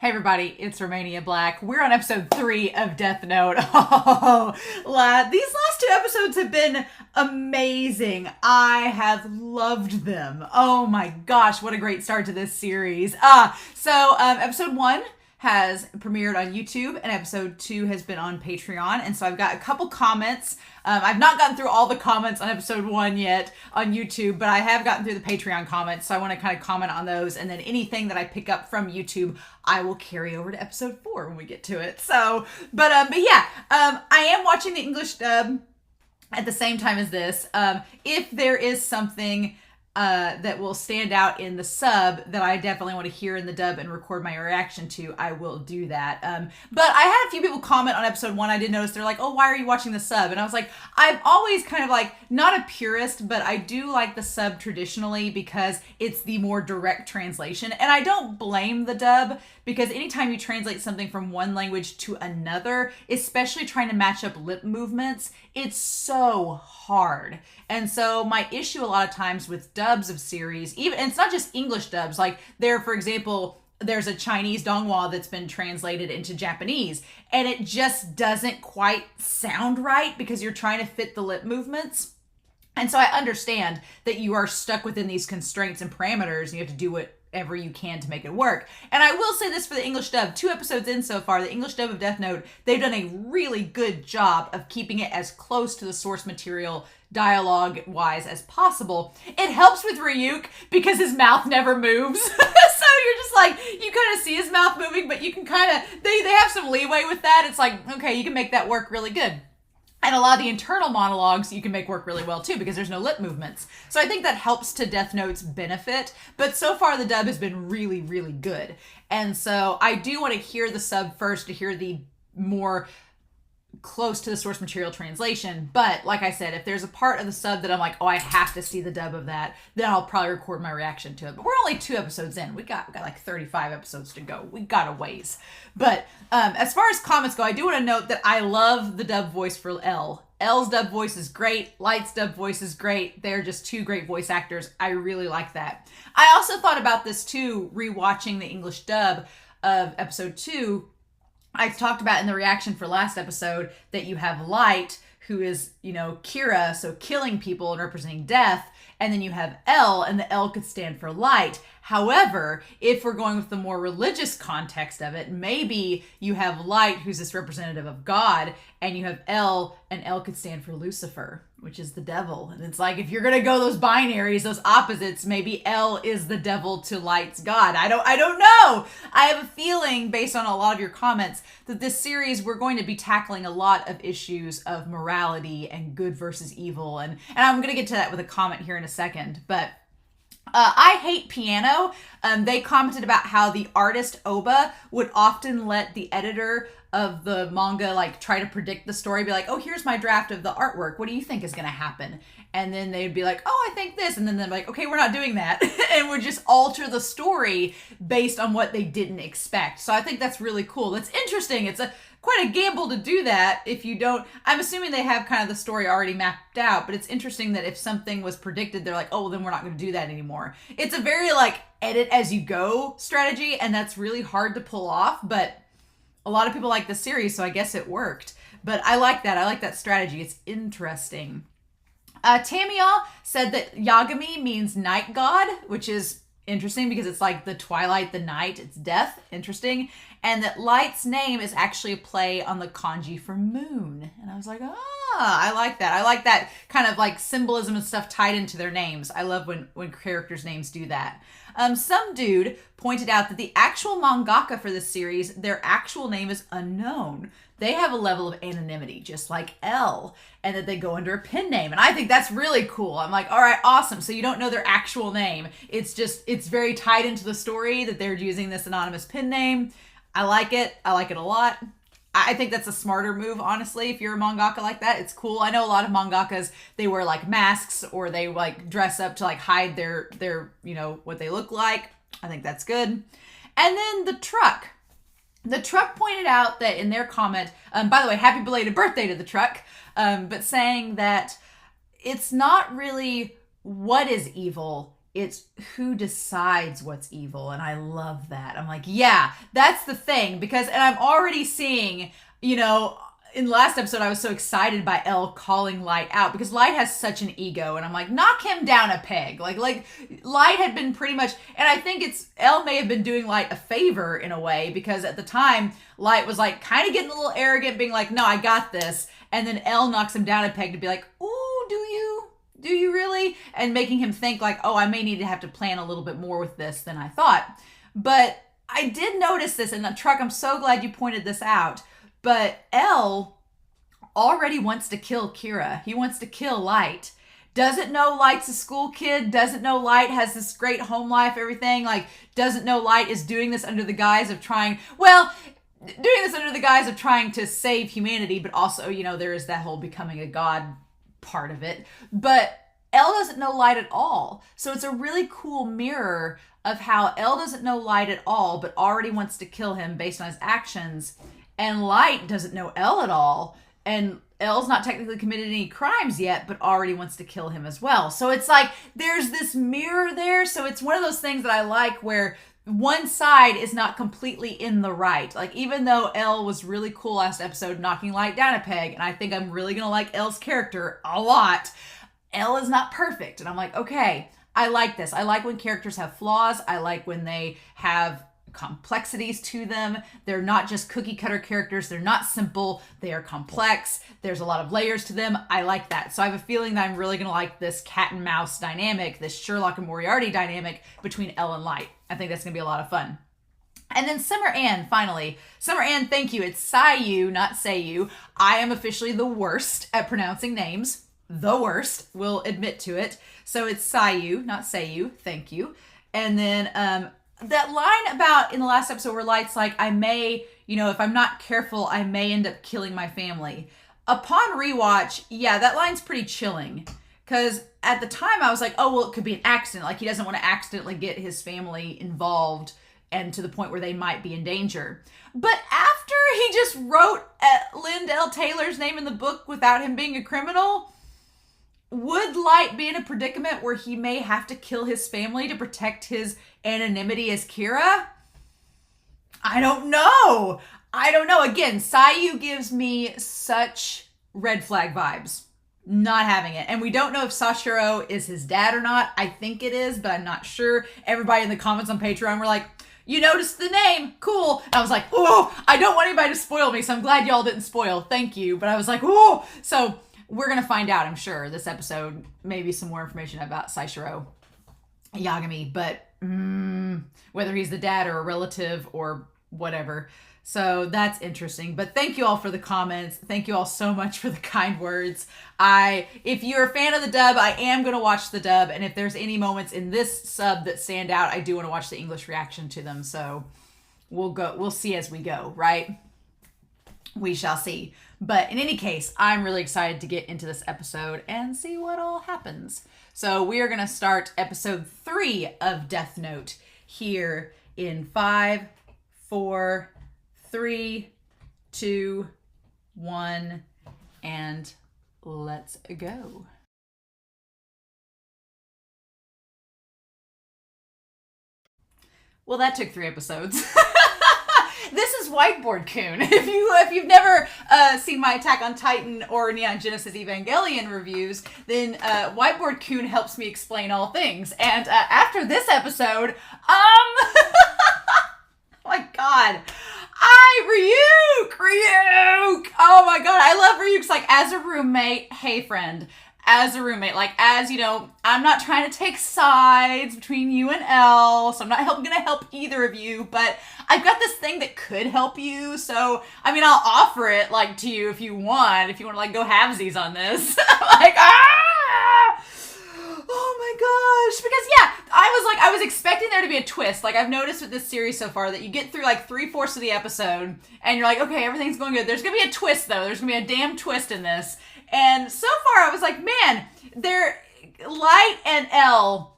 Hey everybody, it's Romania Black. We're on episode 3 of Death Note. Oh, these last 2 episodes have been amazing. I have loved them. Oh my gosh, what a great start to this series. Episode 1 has premiered on YouTube and episode 2 has been on Patreon. And so I've got a couple comments. I've not gotten through all the comments on episode 1 yet on YouTube, but I have gotten through the Patreon comments. So I want to kind of comment on those. And then anything that I pick up from YouTube, I will carry over to episode 4 when we get to it. I am watching the English dub at the same time as this. If there is something that will stand out in the sub that I definitely want to hear in the dub and record my reaction to, I will do that. But I had a few people comment on episode 1. I did notice they're like, oh, why are you watching the sub? And I was like, I'm always kind of like, not a purist, but I do like the sub traditionally because it's the more direct translation. And I don't blame the dub because anytime you translate something from one language to another, especially trying to match up lip movements, it's so hard. And so my issue a lot of times with dubs of series, and it's not just English dubs, like for example, there's a Chinese donghua that's been translated into Japanese and it just doesn't quite sound right because you're trying to fit the lip movements. And so I understand that you are stuck within these constraints and parameters and you have to do whatever you can to make it work. And I will say this for the English dub, 2 episodes in so far, the English dub of Death Note, they've done a really good job of keeping it as close to the source material dialogue-wise as possible. It helps with Ryuk because his mouth never moves. So you're just like, you kind of see his mouth moving, but you can kind of, they have some leeway with that. It's like, okay, you can make that work really good. And a lot of the internal monologues you can make work really well too because there's no lip movements. So I think that helps to Death Note's benefit. But so far the dub has been really, really good. And so I do want to hear the sub first to hear the more close to the source material translation. But like I said, if there's a part of the sub that I'm like, oh, I have to see the dub of that, then I'll probably record my reaction to it. But we're only 2 episodes in. We got like 35 episodes to go. We got a ways. But as far as comments go, I do want to note that I love the dub voice for L. L's dub voice is great. Light's dub voice is great. They're just 2 great voice actors. I really like that. I also thought about this too, rewatching the English dub of episode 2. I talked about in the reaction for last episode that you have Light, who is, Kira, so killing people and representing death. And then you have L, and the L could stand for light. However, if we're going with the more religious context of it, maybe you have Light, who's this representative of God, and you have L, and L could stand for Lucifer, which is the devil. And it's like, if you're going to go those binaries, those opposites, maybe L is the devil to Light's God. I don't know. I have a feeling, based on a lot of your comments, that this series, we're going to be tackling a lot of issues of morality and good versus evil. And I'm going to get to that with a comment here in a second. But I hate piano. They commented about how the artist Oba would often let the editor of the manga try to predict the story, be like, oh, here's my draft of the artwork. What do you think is going to happen? And then they'd be like, oh, I think this. And then they're like, okay, we're not doing that. And would just alter the story based on what they didn't expect. So I think that's really cool. That's interesting. It's quite a gamble to do that if you don't. I'm assuming they have kind of the story already mapped out, but it's interesting that if something was predicted, they're like, oh, well, then we're not going to do that anymore. It's a very edit as you go strategy, and that's really hard to pull off, but a lot of people like the series, so I guess it worked. But I like that. I like that strategy. It's interesting. Tamia said that Yagami means night god, which is interesting because it's like the twilight, the night, it's death. Interesting. And that Light's name is actually a play on the kanji for moon. And I was like, I like that. I like that kind of symbolism and stuff tied into their names. I love when characters' names do that. Some dude pointed out that the actual mangaka for this series, their actual name is unknown. They have a level of anonymity, just like L, and that they go under a pen name. And I think that's really cool. I'm like, all right, awesome. So you don't know their actual name. It's very tied into the story that they're using this anonymous pen name. I like it. I like it a lot. I think that's a smarter move, honestly, if you're a mangaka like that. It's cool. I know a lot of mangakas, they wear masks or they dress up to hide their what they look like. I think that's good. And then the truck. The truck pointed out that in their comment, by the way, happy belated birthday to the truck, but saying that it's not really what is evil, it's who decides what's evil. And I love that. I'm like, yeah, that's the thing. Because, and I'm already seeing, you know, in the last episode, I was so excited by Elle calling Light out because Light has such an ego. And I'm like, knock him down a peg. Like Light had been pretty much, and I think Elle may have been doing Light a favor in a way because at the time, Light was like kind of getting a little arrogant, being like, no, I got this. And then Elle knocks him down a peg to be like, ooh, do you really? And making him think like, oh, I may need to have to plan a little bit more with this than I thought. But I did notice this in the truck. I'm so glad you pointed this out. But Elle already wants to kill Kira. He wants to kill Light. Doesn't know Light's a school kid. Doesn't know Light has this great home life, everything. Like, doesn't know Light is doing this under the guise of trying to save humanity. But also, you know, there is that whole becoming a god part of it. But Elle doesn't know Light at all. So it's a really cool mirror of how Elle doesn't know Light at all, but already wants to kill him based on his actions. And Light doesn't know Elle at all. And Elle's not technically committed any crimes yet, but already wants to kill him as well. So it's like, there's this mirror there. So it's one of those things that I like where one side is not completely in the right. Like, even though Elle was really cool last episode, knocking Light down a peg, and I think I'm really going to like Elle's character a lot, Elle is not perfect. And I'm like, okay, I like this. I like when characters have flaws. I like when they have complexities to them. They're not just cookie cutter characters. They're not simple. They are complex. There's a lot of layers to them. I like that. So I have a feeling that I'm really going to like this cat and mouse dynamic, this Sherlock and Moriarty dynamic between Elle and Light. I think that's going to be a lot of fun. And then Summer Ann, finally. Summer Ann, thank you. It's Sayu, not Sayu. I am officially the worst at pronouncing names. The worst. Will admit to it. So it's Sayu, not Sayu. Thank you. And then that line about in the last episode where Light's like, I may, you know, if I'm not careful, I may end up killing my family. Upon rewatch, yeah, that line's pretty chilling. Because at the time I was like, oh, well, it could be an accident. Like, he doesn't want to accidentally get his family involved and to the point where they might be in danger. But after he just wrote Lind L. Taylor's name in the book without him being a criminal, would Light be in a predicament where he may have to kill his family to protect his anonymity as Kira? I don't know. Again, Sayu gives me such red flag vibes. Not having it. And we don't know if Sashiro is his dad or not. I think it is, but I'm not sure. Everybody in the comments on Patreon were like, you noticed the name. Cool. And I was like, oh, I don't want anybody to spoil me, so I'm glad y'all didn't spoil. Thank you. But I was like, oh. So we're going to find out, I'm sure, this episode. Maybe some more information about Sashiro Yagami. But whether he's the dad or a relative or whatever. So that's interesting. But thank you all for the comments. Thank you all so much for the kind words. If you're a fan of the dub, I am going to watch the dub. And if there's any moments in this sub that stand out, I do want to watch the English reaction to them. So we'll see as we go, right? We shall see. But in any case, I'm really excited to get into this episode and see what all happens. So we are going to start episode 3 of Death Note here in 5, 4, 3, 2, 1, and let's go. Well, that took 3 episodes. This is Whiteboard Kun. If you've never seen my Attack on Titan or Neon Genesis Evangelion reviews, then Whiteboard Kun helps me explain all things. And after this episode, oh my god. Ryuk! Oh my god, I love Ryuk's like, as a roommate, hey friend, as a roommate, like, as, you know, I'm not trying to take sides between you and Elle, so I'm not gonna help either of you, but I've got this thing that could help you, so, I mean, I'll offer it, like, to you if you want to, like, go halvesies on this. Like, oh my gosh. Because, yeah, I was expecting there to be a twist. Like, I've noticed with this series so far that you get through, like, 3/4 of the episode, and you're like, okay, everything's going good. There's gonna be a twist, though. There's gonna be a damn twist in this. And so far, I was like, man, Light and Elle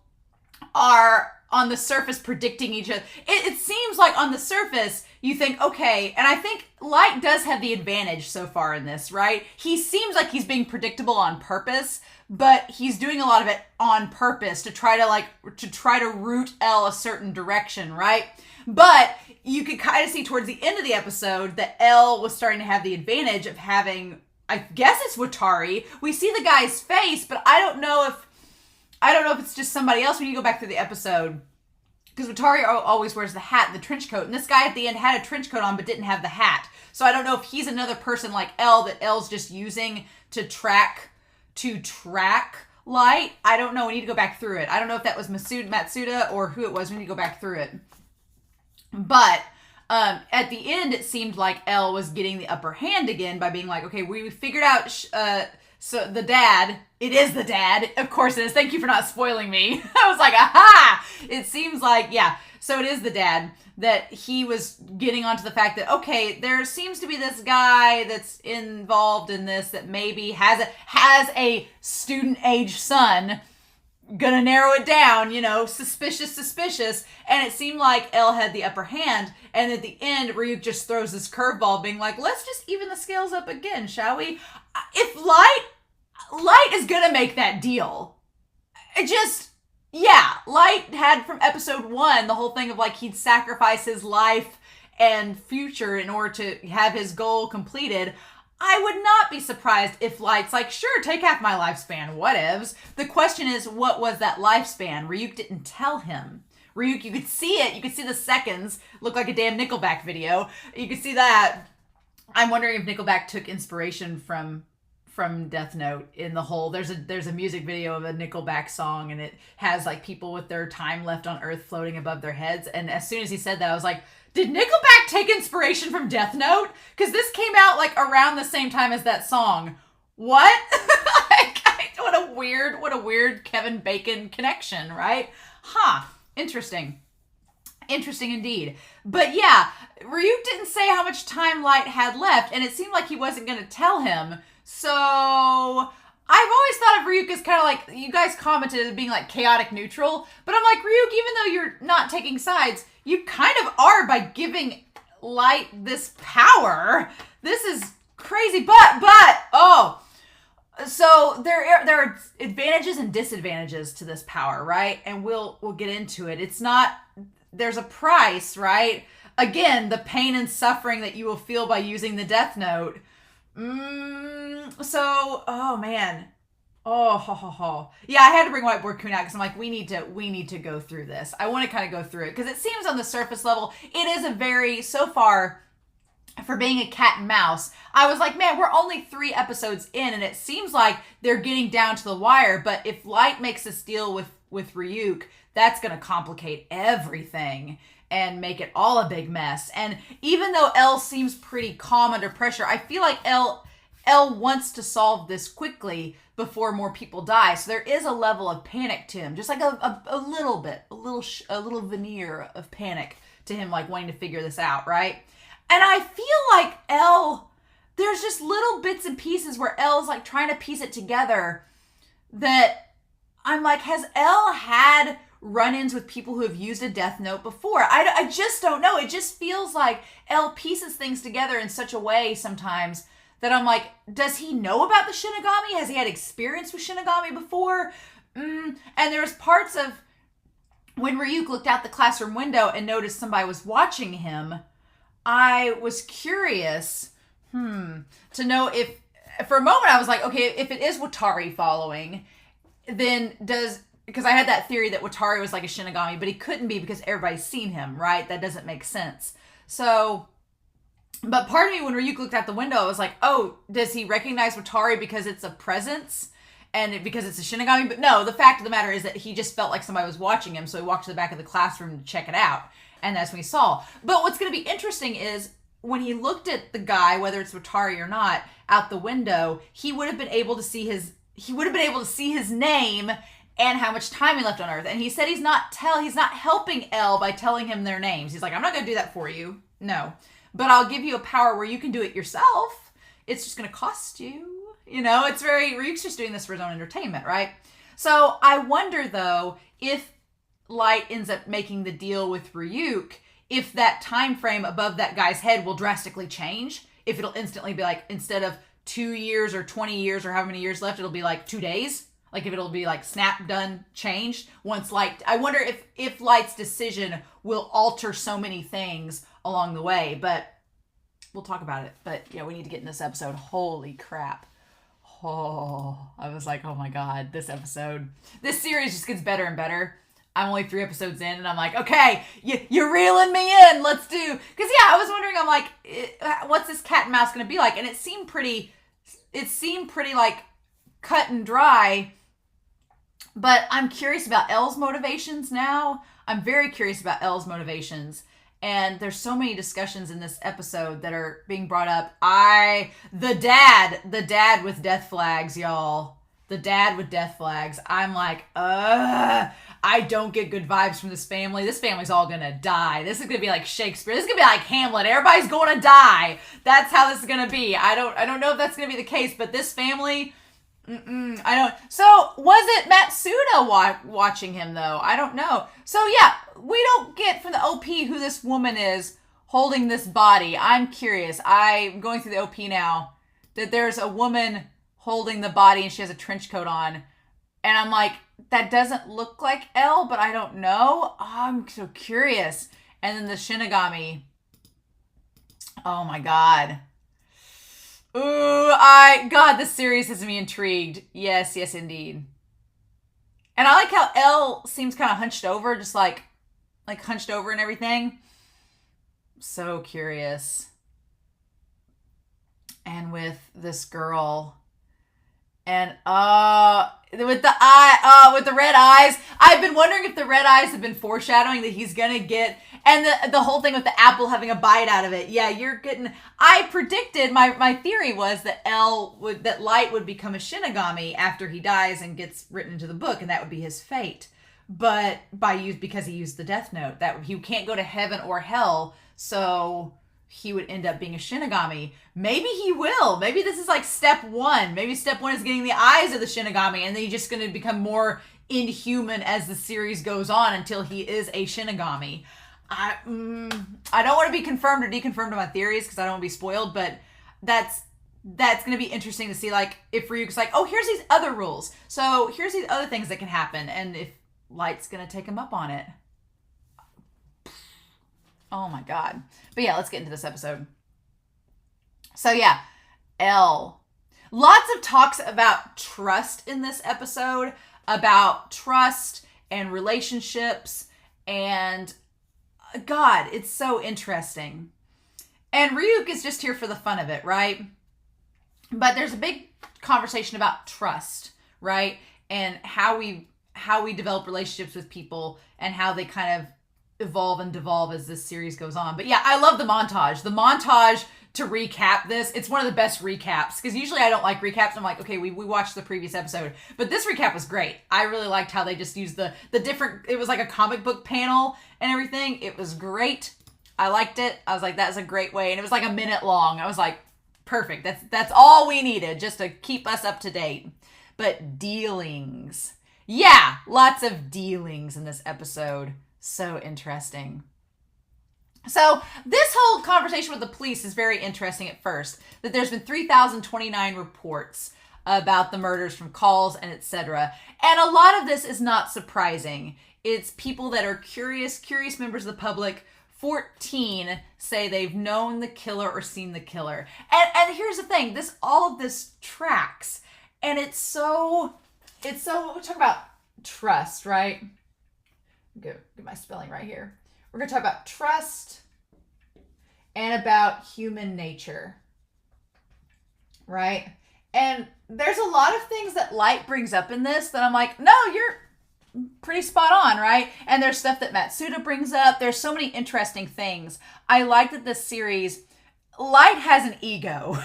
are on the surface predicting each other. It seems like on the surface, you think, okay, and I think Light does have the advantage so far in this, right? He seems like he's being predictable on purpose, but he's doing a lot of it on purpose to try to root Elle a certain direction, right? But you could kind of see towards the end of the episode that Elle was starting to have the advantage of having, I guess it's Watari. We see the guy's face, but I don't know if it's just somebody else when you go back through the episode. Because Watari always wears the hat and the trench coat. And this guy at the end had a trench coat on but didn't have the hat. So I don't know if he's another person like Elle that Elle's just using to track Light. I don't know. We need to go back through it. I don't know if that was Matsuda or who it was. We need to go back through it. But at the end, it seemed like Elle was getting the upper hand again by being like, okay, we figured out... so the dad, it is the dad. Of course it is. Thank you for not spoiling me. I was like, aha! It seems like, yeah. So it is the dad that he was getting onto the fact that, okay, there seems to be this guy that's involved in this that maybe has a student-age son. Gonna narrow it down, suspicious. And it seemed like Elle had the upper hand. And at the end, Ryuk just throws this curveball being like, let's just even the scales up again, shall we? If Light is gonna make that deal. Light had from episode 1 the whole thing of like he'd sacrifice his life and future in order to have his goal completed. I would not be surprised if Light's like, sure, take half my lifespan, whatevs. The question is, what was that lifespan? Ryuk didn't tell him. Ryuk, you could see it. You could see the seconds. Look like a damn Nickelback video. You could see that. I'm wondering if Nickelback took inspiration from Death Note in the whole. There's a music video of a Nickelback song, and it has like people with their time left on Earth floating above their heads. And as soon as he said that, I was like, did Nickelback take inspiration from Death Note? Because this came out like around the same time as that song. What? What a weird Kevin Bacon connection, right? Huh. Interesting indeed. But yeah, Ryuk didn't say how much time Light had left, and it seemed like he wasn't going to tell him. So I've always thought of Ryuk as kind of like, you guys commented as being like chaotic neutral, but I'm like, Ryuk, even though you're not taking sides, you kind of are by giving Light this power. This is crazy, so there are advantages and disadvantages to this power, right? And we'll get into it. It's not, there's a price, right? Again, the pain and suffering that you will feel by using the Death Note. Oh man. Yeah, I had to bring Whiteboard Kun out because I'm like, we need to go through this. I want to kind of go through it because it seems on the surface level, it is a very, so far, for being a cat and mouse, I was like, man, we're only 3 episodes in and it seems like they're getting down to the wire, but if Light makes this deal with Ryuk, that's going to complicate everything and make it all a big mess. And even though Elle seems pretty calm under pressure, I feel like Elle wants to solve this quickly before more people die. So there is a level of panic to him, just like a little bit, a little veneer of panic to him, like wanting to figure this out, right? And I feel like Elle, there's just little bits and pieces where Elle's like trying to piece it together that I'm like, has Elle had run-ins with people who have used a Death Note before? I just don't know. It just feels like Elle pieces things together in such a way sometimes that I'm like, does he know about the Shinigami? Has he had experience with Shinigami before? And there's parts of when Ryuk looked out the classroom window and noticed somebody was watching him, I was curious to know if, for a moment I was like, okay, if it is Watari following, then because I had that theory that Watari was like a Shinigami, but he couldn't be because everybody's seen him, right? That doesn't make sense. So, but part of me when Ryuk looked out the window, I was like, oh, does he recognize Watari because it's a presence and because it's a Shinigami? But no, the fact of the matter is that he just felt like somebody was watching him, so he walked to the back of the classroom to check it out. And that's when he saw. But what's going to be interesting is when he looked at the guy, whether it's Watari or not, out the window, he would have been able to see his name and how much time he left on Earth. And he said he's not helping Elle by telling him their names. He's like, I'm not going to do that for you. No. But I'll give you a power where you can do it yourself. It's just going to cost you. It's Ryuk's just doing this for his own entertainment, right? So I wonder, though, if Light ends up making the deal with Ryuk, if that time frame above that guy's head will drastically change. If it'll instantly be like, instead of 2 years or 20 years or how many years left, it'll be like 2 days. Like if it'll be like snap, done, changed once Light. I wonder if Light's decision will alter so many things along the way, but we'll talk about it. But yeah, we need to get in this episode. Holy crap. Oh, I was like, oh my God, this series just gets better and better. I'm only 3 episodes in and I'm like, okay, you're reeling me in. Let's do. Because yeah, I was wondering, I'm like, what's this cat and mouse going to be like? And it seemed pretty like cut and dry. But I'm curious about Elle's motivations now. I'm very curious about Elle's motivations. And there's so many discussions in this episode that are being brought up. The dad with death flags, y'all. The dad with death flags. I'm like, I don't get good vibes from this family. This family's all gonna die. This is gonna be like Shakespeare. This is gonna be like Hamlet. Everybody's gonna die. That's how this is gonna be. I don't know if that's gonna be the case, but this family, I don't. So was it Matsuda watching him though? I don't know. So yeah, we don't get from the OP who this woman is holding this body. I'm curious. I'm going through the OP now that there's a woman holding the body and she has a trench coat on, and I'm like, that doesn't look like Elle, but I don't know. I'm so curious. And then the Shinigami. Oh my God. Ooh, God, this series has me intrigued. Yes, indeed. And I like how Elle seems kind of hunched over, just like hunched over and everything. So curious. And with this girl, and with the red eyes, I've been wondering if the red eyes have been foreshadowing that he's gonna get, and the whole thing with the apple having a bite out of it. Yeah, I predicted, my theory was that that Light would become a Shinigami after he dies and gets written into the book, and that would be his fate. But because he used the Death Note, that he can't go to heaven or hell, so he would end up being a Shinigami. Maybe he will. Maybe this is like step 1. Maybe step 1 is getting the eyes of the Shinigami, and then he's just going to become more inhuman as the series goes on until he is a Shinigami. I don't want to be confirmed or deconfirmed on my theories because I don't want to be spoiled, but that's going to be interesting to see, like, if Ryuk's like, oh, here's these other rules. So here's these other things that can happen, and if Light's going to take him up on it. Oh my God. But yeah, let's get into this episode. So yeah, Elle. Lots of talks about trust in this episode, about trust and relationships, and God, it's so interesting. And Ryuk is just here for the fun of it, right? But there's a big conversation about trust, right? And how we develop relationships with people and how they kind of evolve and devolve as this series goes on. But yeah, I love the montage. The montage to recap this, it's one of the best recaps, because usually I don't like recaps. I'm like, okay, we watched the previous episode, but this recap was great. I really liked how they just used the different, it was like a comic book panel and everything. It was great. I liked it. I was like, that's a great way. And it was like a minute long. I was like, perfect. That's all we needed just to keep us up to date. But dealings. Yeah, lots of dealings in this episode. So interesting. So this whole conversation with the police is very interesting at first. That there's been 3,029 reports about the murders from calls and etc. And a lot of this is not surprising. It's people that are curious members of the public. 14 say they've known the killer or seen the killer. And here's the thing, all of this tracks. And it's so we talk about trust, right? Get my spelling right here. We're going to talk about trust and about human nature, right? And there's a lot of things that Light brings up in this that I'm like, no, you're pretty spot on, right? And there's stuff that Matsuda brings up. There's so many interesting things. I like that this series, Light has an ego,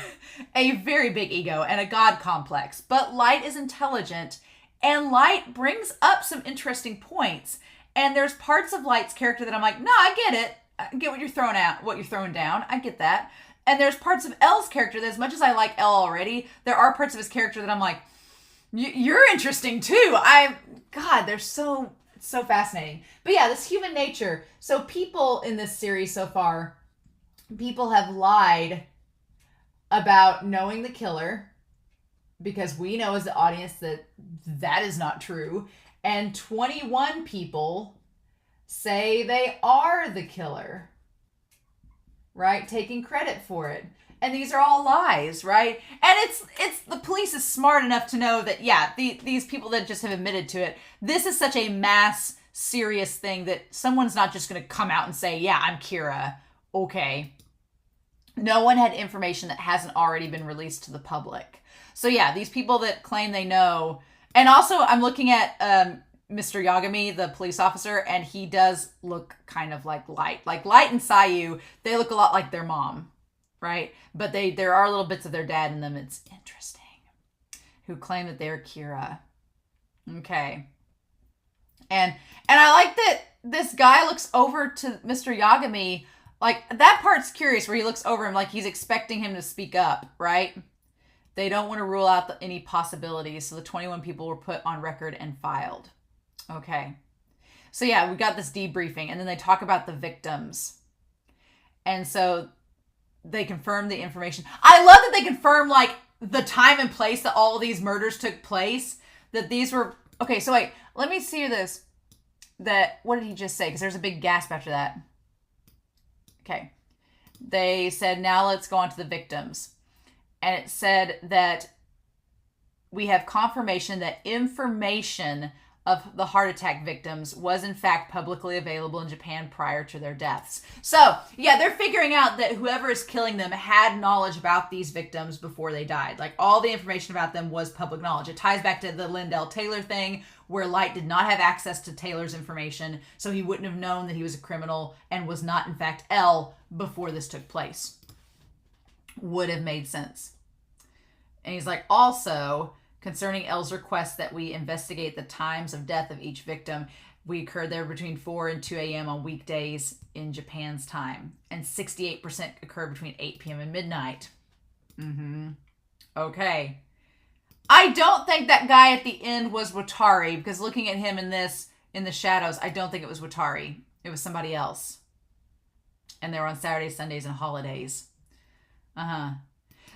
a very big ego and a god complex, but Light is intelligent and Light brings up some interesting points. And there's parts of Light's character that I'm like, no, I get it. I get what you're throwing down. I get that. And there's parts of Elle's character that, as much as I like Elle already, there are parts of his character that I'm like, you're interesting too. They're so fascinating. But yeah, this human nature. So people in this series so far, people have lied about knowing the killer, because we know as the audience that that is not true. And 21 people say they are the killer, right? Taking credit for it. And these are all lies, right? And it's the police is smart enough to know that, yeah, these people that just have admitted to it, this is such a mass, serious thing that someone's not just going to come out and say, yeah, I'm Kira. Okay. No one had information that hasn't already been released to the public. So yeah, these people that claim they know. And also I'm looking at Mr. Yagami, the police officer, and he does look kind of like Light. Like Light and Sayu, they look a lot like their mom, right? But there are little bits of their dad in them. It's interesting. Who claim that they're Kira. Okay. And I like that this guy looks over to Mr. Yagami. Like, that part's curious where he looks over him like he's expecting him to speak up, right? They don't want to rule out any possibilities. So the 21 people were put on record and filed. Okay. So yeah, we got this debriefing, and then they talk about the victims. And so they confirm the information. I love that they confirm, like, the time and place that all of these murders took place. That these were... Okay, so wait. Let me see this. What did he just say? Because there's a big gasp after that. Okay. They said, now let's go on to the victims. And it said that we have confirmation that information of the heart attack victims was in fact publicly available in Japan prior to their deaths. So, yeah, they're figuring out that whoever is killing them had knowledge about these victims before they died. Like, all the information about them was public knowledge. It ties back to the Lindell Taylor thing, where Light did not have access to Taylor's information, so he wouldn't have known that he was a criminal and was not, in fact, L before this took place. Would have made sense. And he's like, also, concerning L's request that we investigate the times of death of each victim, we occurred there between 4 and 2 a.m. on weekdays in Japan's time. And 68% occurred between 8 p.m. and midnight. Okay. I don't think that guy at the end was Watari, because looking at him in the shadows, I don't think it was Watari. It was somebody else. And they were on Saturdays, Sundays, and holidays.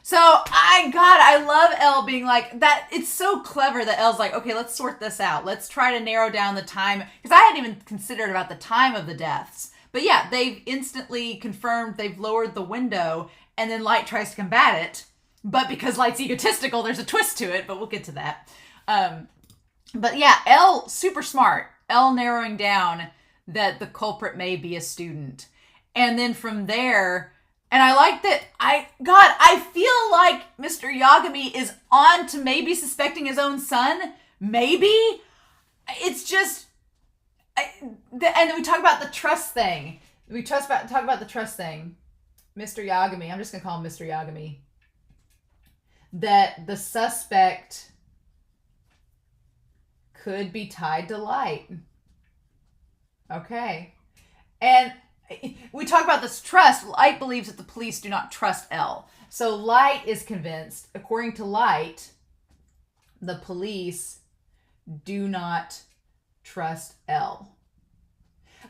So, I love Elle being like, that. It's so clever that Elle's like, okay, let's sort this out. Let's try to narrow down the time. Because I hadn't even considered about the time of the deaths. But yeah, they've instantly confirmed they've lowered the window, and then Light tries to combat it. But because Light's egotistical, there's a twist to it, but we'll get to that. But yeah, Elle, super smart. Elle narrowing down that the culprit may be a student. And then from there... And I like that, I feel like Mr. Yagami is on to maybe suspecting his own son. Maybe. It's just, and then we talk about the trust thing. Talk about the trust thing. Mr. Yagami, I'm just going to call him Mr. Yagami. That the suspect could be tied to Light. Okay. And... we talk about this trust. Light believes that the police do not trust L. So Light is convinced, according to Light, the police do not trust L.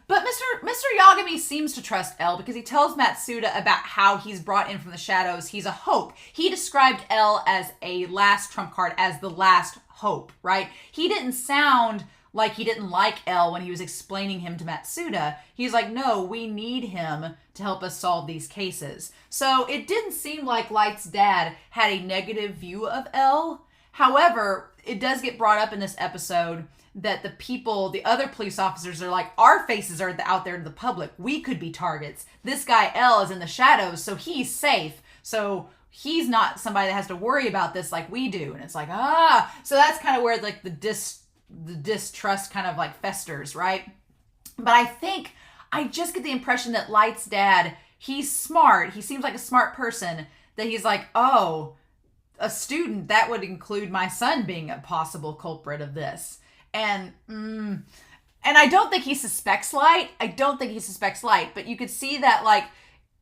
But Mr. Yagami seems to trust L because he tells Matsuda about how he's brought in from the shadows. He's a hope. He described L as a last trump card, as the last hope, right? He didn't sound... like he didn't like L when he was explaining him to Matsuda. He's like, no, we need him to help us solve these cases. So it didn't seem like Light's dad had a negative view of L. However, it does get brought up in this episode that the other police officers are like, our faces are out there to the public. We could be targets. This guy L is in the shadows, so he's safe. So he's not somebody that has to worry about this like we do. And it's like, so that's kind of where like the distrust kind of like festers, right? But I just get the impression that Light's dad, he's smart. He seems like a smart person, that he's like, oh, a student, that would include my son being a possible culprit of this. And I don't think he suspects Light. But you could see that, like,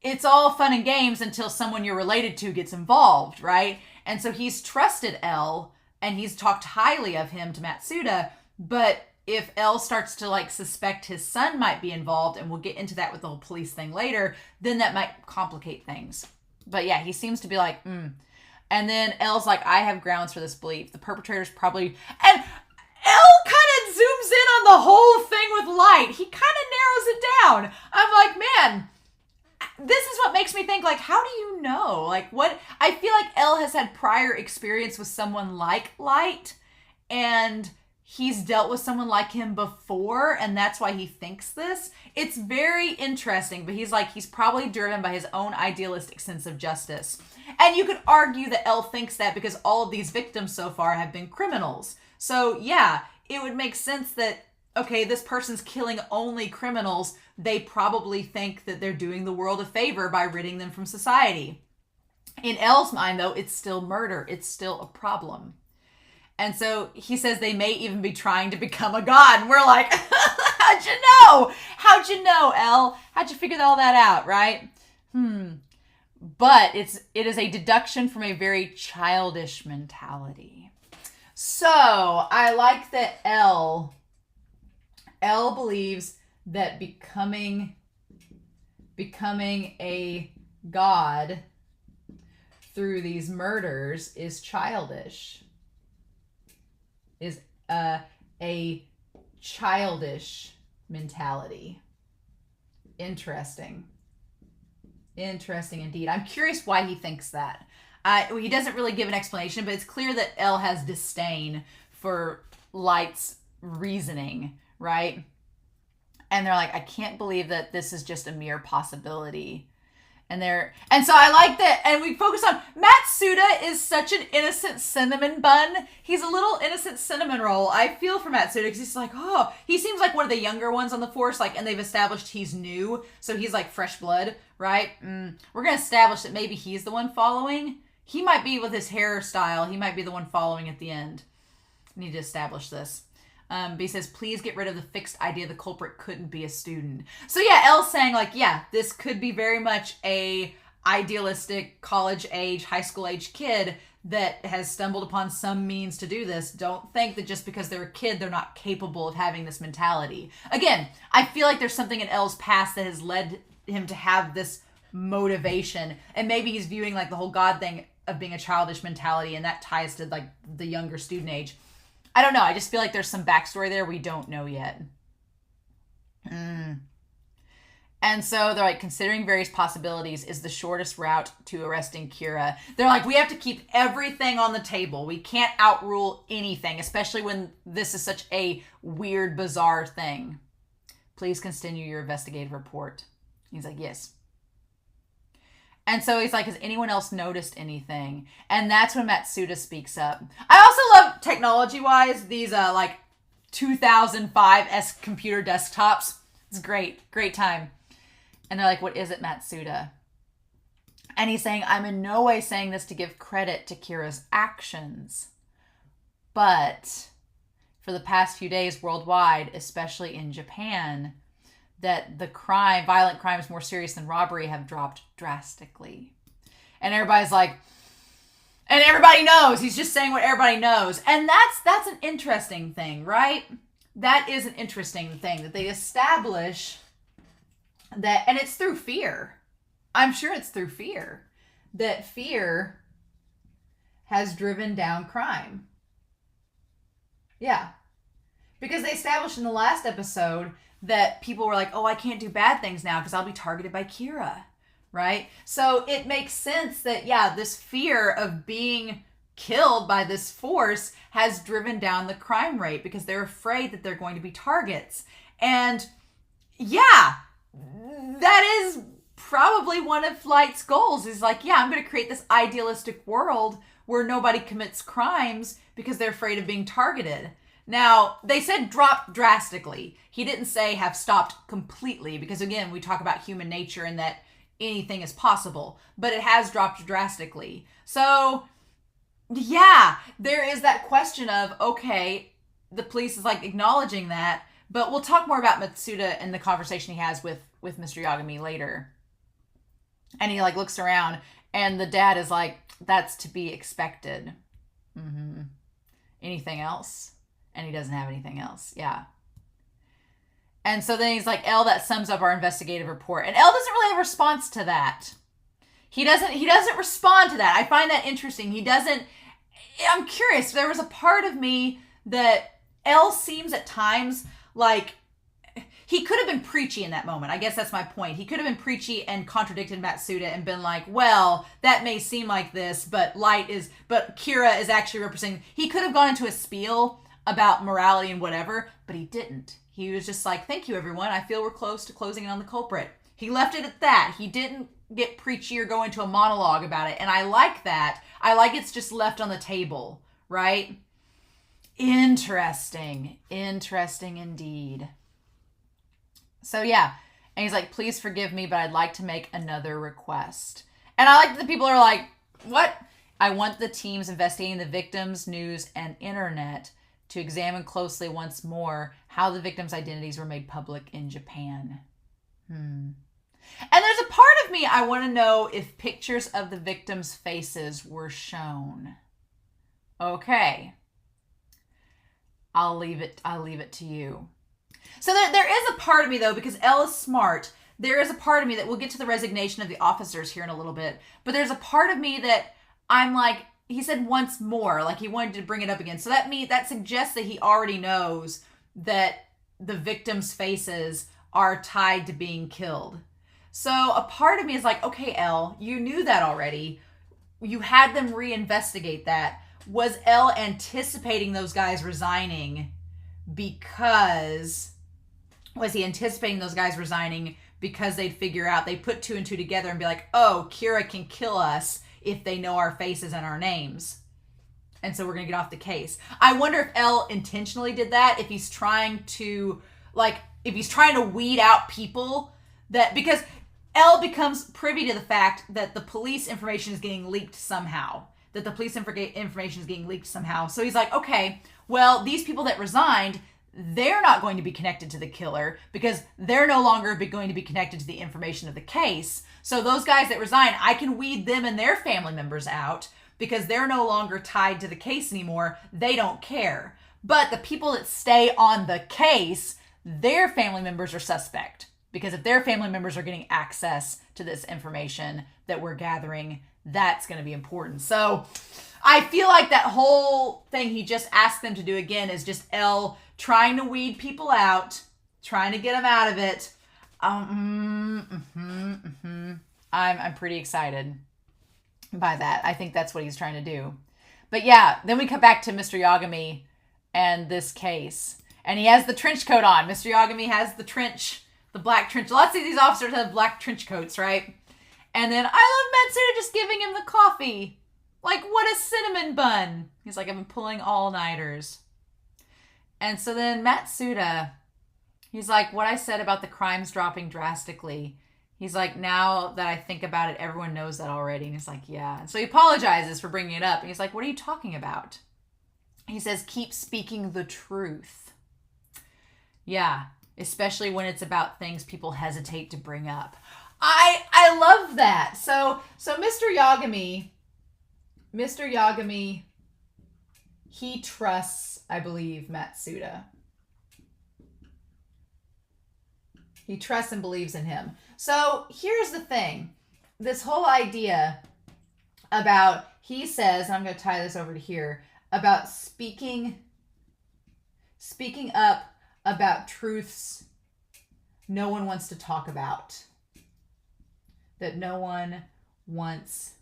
it's all fun and games until someone you're related to gets involved, right? And so he's trusted L, and he's talked highly of him to Matsuda, but if L starts to like suspect his son might be involved, and we'll get into that with the whole police thing later, then that might complicate things. But yeah, he seems to be like, And And then Elle's like, I have grounds for this belief. The perpetrator's probably... And Elle kind of zooms in on the whole thing with light. He kind of narrows it down. I'm like, man, this is what makes me think, like, how do you know? Like, what? I feel like Elle has had prior experience with someone like Light, and he's dealt with someone like him before, and that's why he thinks this. It's very interesting, but he's like, he's probably driven by his own idealistic sense of justice. And you could argue that Elle thinks that because all of these victims so far have been criminals. So, yeah, it would make sense that, okay, this person's killing only criminals. They probably think that they're doing the world a favor by ridding them from society. In Elle's mind, though, it's still murder. It's still a problem. And so he says they may even be trying to become a god. And we're like, how'd you know? How'd you know, Elle? How'd you figure all that out, right? But it is a deduction from a very childish mentality. So I like that Elle believes that becoming a god through these murders is childish. Is a childish mentality. Interesting indeed. I'm curious why he thinks that. He doesn't really give an explanation, but it's clear that Elle has disdain for Light's reasoning, right? And they're like, I can't believe that this is just a mere possibility. And so I like that, and we focus on Matsuda is such an innocent cinnamon bun. He's a little innocent cinnamon roll. I feel for Matsuda because he's like, oh, he seems like one of the younger ones on the force, like, and they've established he's new, so he's like fresh blood, right? We're gonna establish that maybe he's the one following. He might be with his hairstyle. He might be the one following at the end. I need to establish this. But he says, please get rid of the fixed idea the culprit couldn't be a student. So yeah, Elle's saying, like, yeah, this could be very much a idealistic college age, high school age kid that has stumbled upon some means to do this. Don't think that just because they're a kid, they're not capable of having this mentality. Again, I feel like there's something in Elle's past that has led him to have this motivation. And maybe he's viewing like the whole God thing of being a childish mentality, and that ties to like the younger student age. I don't know. I just feel like there's some backstory there we don't know yet. And so they're like, considering various possibilities is the shortest route to arresting Kira. They're like, we have to keep everything on the table. We can't outrule anything, especially when this is such a weird, bizarre thing. Please continue your investigative report. He's like, yes. And so he's like, has anyone else noticed anything? And that's when Matsuda speaks up. I also love, technology-wise, these like 2005-esque computer desktops. It's great. Great time. And they're like, what is it, Matsuda? And he's saying, I'm in no way saying this to give credit to Kira's actions. But for the past few days worldwide, especially in Japan, that the violent crimes more serious than robbery have dropped drastically. And everybody's like, and everybody knows. He's just saying what everybody knows. And that's an interesting thing, right? That is an interesting thing that they establish that, and it's through fear. I'm sure it's through fear. That fear has driven down crime. Yeah. Because they established in the last episode that people were like, oh, I can't do bad things now because I'll be targeted by Kira, right? So it makes sense that, yeah, this fear of being killed by this force has driven down the crime rate because they're afraid that they're going to be targets. And yeah, that is probably one of Light's goals is like, yeah, I'm going to create this idealistic world where nobody commits crimes because they're afraid of being targeted. Now, they said drop drastically. He didn't say have stopped completely because, again, we talk about human nature and that anything is possible. But it has dropped drastically. So, yeah, there is that question of, okay, the police is like acknowledging that. But we'll talk more about Matsuda and the conversation he has with Mr. Yagami later. And he like looks around and the dad is like, that's to be expected. Anything else? And he doesn't have anything else. Yeah. And so then he's like, Elle, that sums up our investigative report. And Elle doesn't really have a response to that. He doesn't respond to that. I find that interesting. I'm curious. There was a part of me that L seems at times like he could have been preachy in that moment. I guess that's my point. He could have been preachy and contradicted Matsuda and been like, well, that may seem like this, but Kira is actually representing. He could have gone into a spiel about morality and whatever, but he didn't. He was just like, thank you, everyone. I feel we're close to closing in on the culprit. He left it at that. He didn't get preachy or go into a monologue about it. And I like that. I like it's just left on the table, right? Interesting. Interesting indeed. So yeah, and he's like, please forgive me, but I'd like to make another request. And I like that the people are like, what? I want the teams investigating the victims, news, and internet to examine closely once more how the victims' identities were made public in Japan. And there's a part of me, I want to know if pictures of the victims' faces were shown. Okay. I'll leave it to you. So there is a part of me, though, because Elle is smart. There is a part of me that we'll get to the resignation of the officers here in a little bit. But there's a part of me that I'm like, he said once more, like he wanted to bring it up again. So that suggests that he already knows that the victims' faces are tied to being killed. So a part of me is like, okay, Elle, you knew that already. You had them reinvestigate that. Was Elle anticipating those guys resigning because they'd figure out, they put 2 and 2 together and be like, oh, Kira can kill us if they know our faces and our names. And so we're going to get off the case. I wonder if Elle intentionally did that, if he's trying to weed out people because Elle becomes privy to the fact that the police information is getting leaked somehow. So he's like, okay, well, these people that resigned, they're not going to be connected to the killer because they're no longer going to be connected to the information of the case. So those guys that resign, I can weed them and their family members out because they're no longer tied to the case anymore. They don't care. But the people that stay on the case, their family members are suspect because if their family members are getting access to this information that we're gathering, that's going to be important. So I feel like that whole thing he just asked them to do again is just Elle trying to weed people out, trying to get them out of it. I'm pretty excited by that. I think that's what he's trying to do. But yeah, then we come back to Mr. Yagami and this case. And he has the trench coat on. Mr. Yagami has the black trench. Lots of these officers have black trench coats, right? And then I love Matsuda just giving him the coffee. Like, what a cinnamon bun. He's like, I've been pulling all-nighters. And so then Matsuda, he's like, what I said about the crimes dropping drastically. He's like, now that I think about it, everyone knows that already. And he's like, yeah. And so he apologizes for bringing it up. And he's like, what are you talking about? He says, keep speaking the truth. Yeah, especially when it's about things people hesitate to bring up. I love that. So Mr. Yagami, he trusts, I believe, Matsuda. He trusts and believes in him. So here's the thing. This whole idea about, he says, and I'm going to tie this over to here, about speaking up about truths no one wants to talk about. That no one wants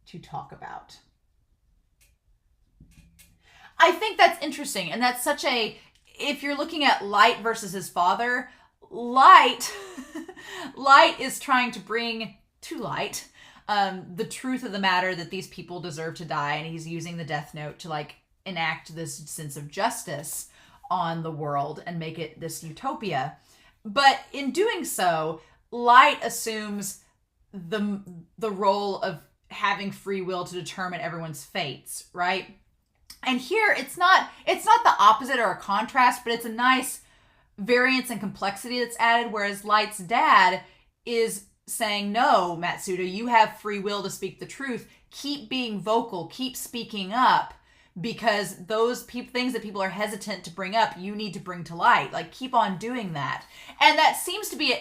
to talk about. I think that's interesting. And that's such if you're looking at Light versus his father, Light is trying to bring to light the truth of the matter that these people deserve to die. And he's using the death note to enact this sense of justice on the world and make it this utopia. But in doing so, Light assumes the role of having free will to determine everyone's fates, right? And here it's not the opposite or a contrast, but it's a nice variance and complexity that's added, whereas Light's dad is saying, no, Matsuda, you have free will to speak the truth. Keep being vocal, keep speaking up, because those things that people are hesitant to bring up, you need to bring to light. Keep on doing that. And that seems to be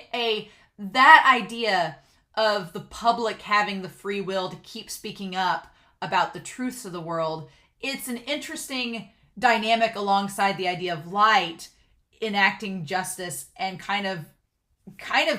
that idea of the public having the free will to keep speaking up about the truths of the world, it's an interesting dynamic alongside the idea of light enacting justice and kind of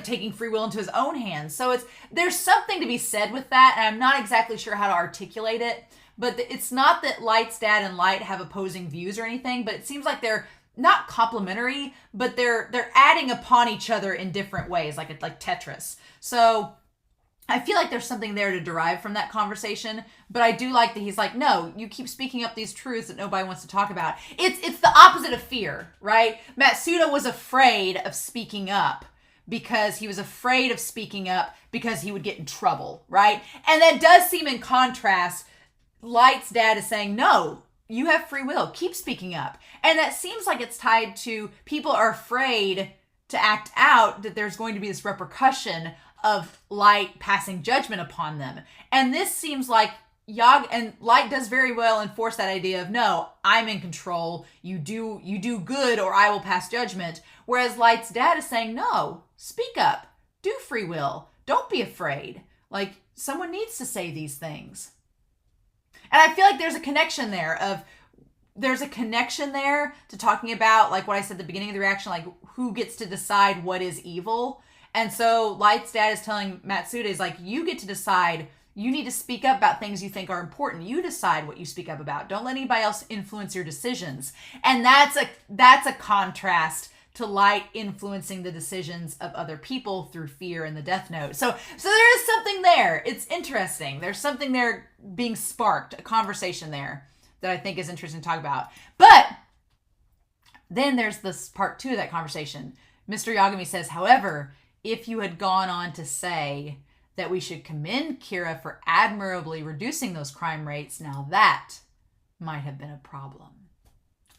taking free will into his own hands. So there's something to be said with that, and I'm not exactly sure how to articulate it, but it's not that Light's dad and Light have opposing views or anything, but it seems like they're not complementary, but they're adding upon each other in different ways, like Tetris. So I feel like there's something there to derive from that conversation, but I do like that he's like, no, you keep speaking up these truths that nobody wants to talk about. It's the opposite of fear, right? Matsuda was afraid of speaking up because he was afraid of speaking up because he would get in trouble, right? And that does seem in contrast. Light's dad is saying, no, you have free will, keep speaking up. And that seems like it's tied to people are afraid to act out, that there's going to be this repercussion of Light passing judgment upon them. And this seems like and Light does very well enforce that idea of, no, I'm in control. You do good or I will pass judgment. Whereas Light's dad is saying, no, speak up, do free will. Don't be afraid. Like, someone needs to say these things. And I feel like there's a connection there to talking about, like what I said at the beginning of the reaction, like who gets to decide what is evil. And so Light's dad is telling Matsuda, is like, you get to decide. You need to speak up about things you think are important. You decide what you speak up about. Don't let anybody else influence your decisions. And that's a contrast to Light influencing the decisions of other people through fear in the Death Note. So there is something there. It's interesting. There's something there being sparked, a conversation there that I think is interesting to talk about. But then there's this part 2 of that conversation. Mr. Yagami says, however, if you had gone on to say that we should commend Kira for admirably reducing those crime rates, now that might have been a problem.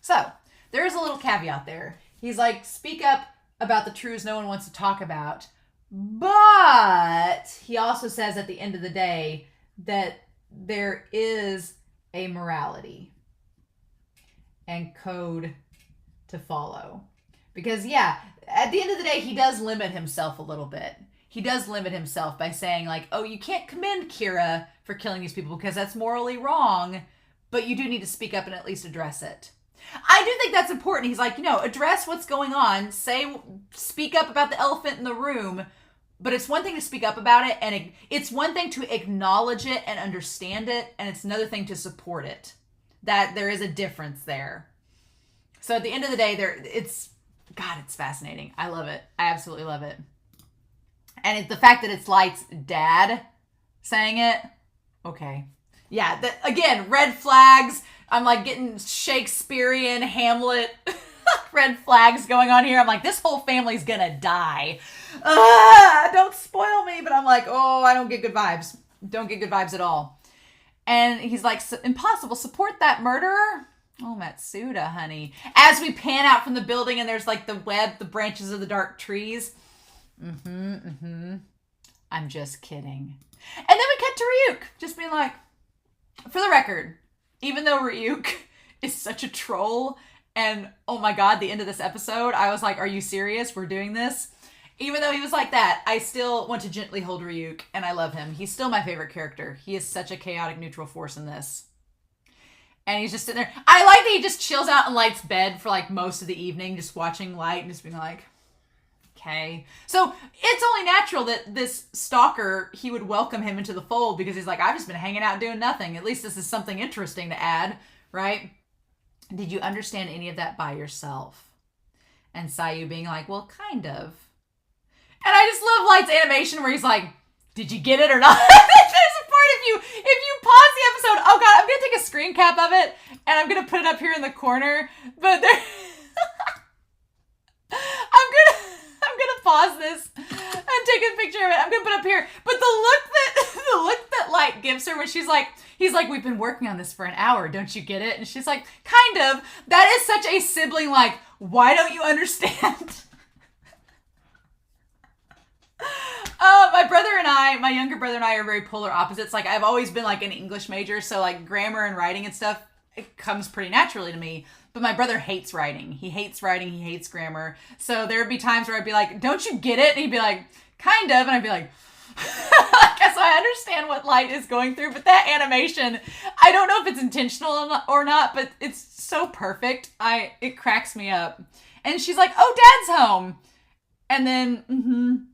So there is a little caveat there. He's like, speak up about the truths no one wants to talk about. But he also says at the end of the day that there is a morality and code to follow. Because, yeah, at the end of the day, he does limit himself a little bit. He does limit himself by saying, like, oh, you can't commend Kira for killing these people because that's morally wrong, but you do need to speak up and at least address it. I do think that's important. He's like, address what's going on. Speak up about the elephant in the room, but it's one thing to speak up about it, and it's one thing to acknowledge it and understand it, and it's another thing to support it. That there is a difference there. So at the end of the day, it's fascinating. I love it. I absolutely love it. And the fact that it's Light's dad saying it, okay. Yeah, again, red flags. I'm like getting Shakespearean, Hamlet red flags going on here. I'm like, this whole family's gonna die. Don't spoil me. But I'm like, oh, I don't get good vibes. Don't get good vibes at all. And he's like, impossible. Support that murderer? Oh, Matsuda, honey. As we pan out from the building and there's like the branches of the dark trees. I'm just kidding. And then we cut to Ryuk, just being like, for the record, even though Ryuk is such a troll, and oh my god, the end of this episode, I was like, are you serious? We're doing this? Even though he was like that, I still want to gently hold Ryuk, and I love him. He's still my favorite character. He is such a chaotic neutral force in this. And he's just sitting there. I like that he just chills out in Light's bed for like most of the evening, just watching Light and just being like, okay. So it's only natural that this stalker, he would welcome him into the fold because he's like, I've just been hanging out doing nothing. At least this is something interesting to add, right? Did you understand any of that by yourself? And Sayu being like, well, kind of. And I just love Light's animation where he's like, did you get it or not? There's a part if you pause the episode, oh god, I'm going to take a screen cap of it and I'm going to put it up here in the corner. But there, I'm gonna pause this and take a picture of it. I'm gonna put it up here. But the look that Light gives her when he's like, we've been working on this for an hour, don't you get it? And she's like, kind of. That is such a sibling, like, why don't you understand? My younger brother and I are very polar opposites. Like, I've always been like an English major, so like grammar and writing and stuff, it comes pretty naturally to me. But my brother hates writing. He hates grammar. So there would be times where I'd be like, don't you get it? And he'd be like, kind of. And I'd be like, So I understand what Light is going through, but that animation, I don't know if it's intentional or not, but it's so perfect. It cracks me up. And she's like, oh, Dad's home. And then,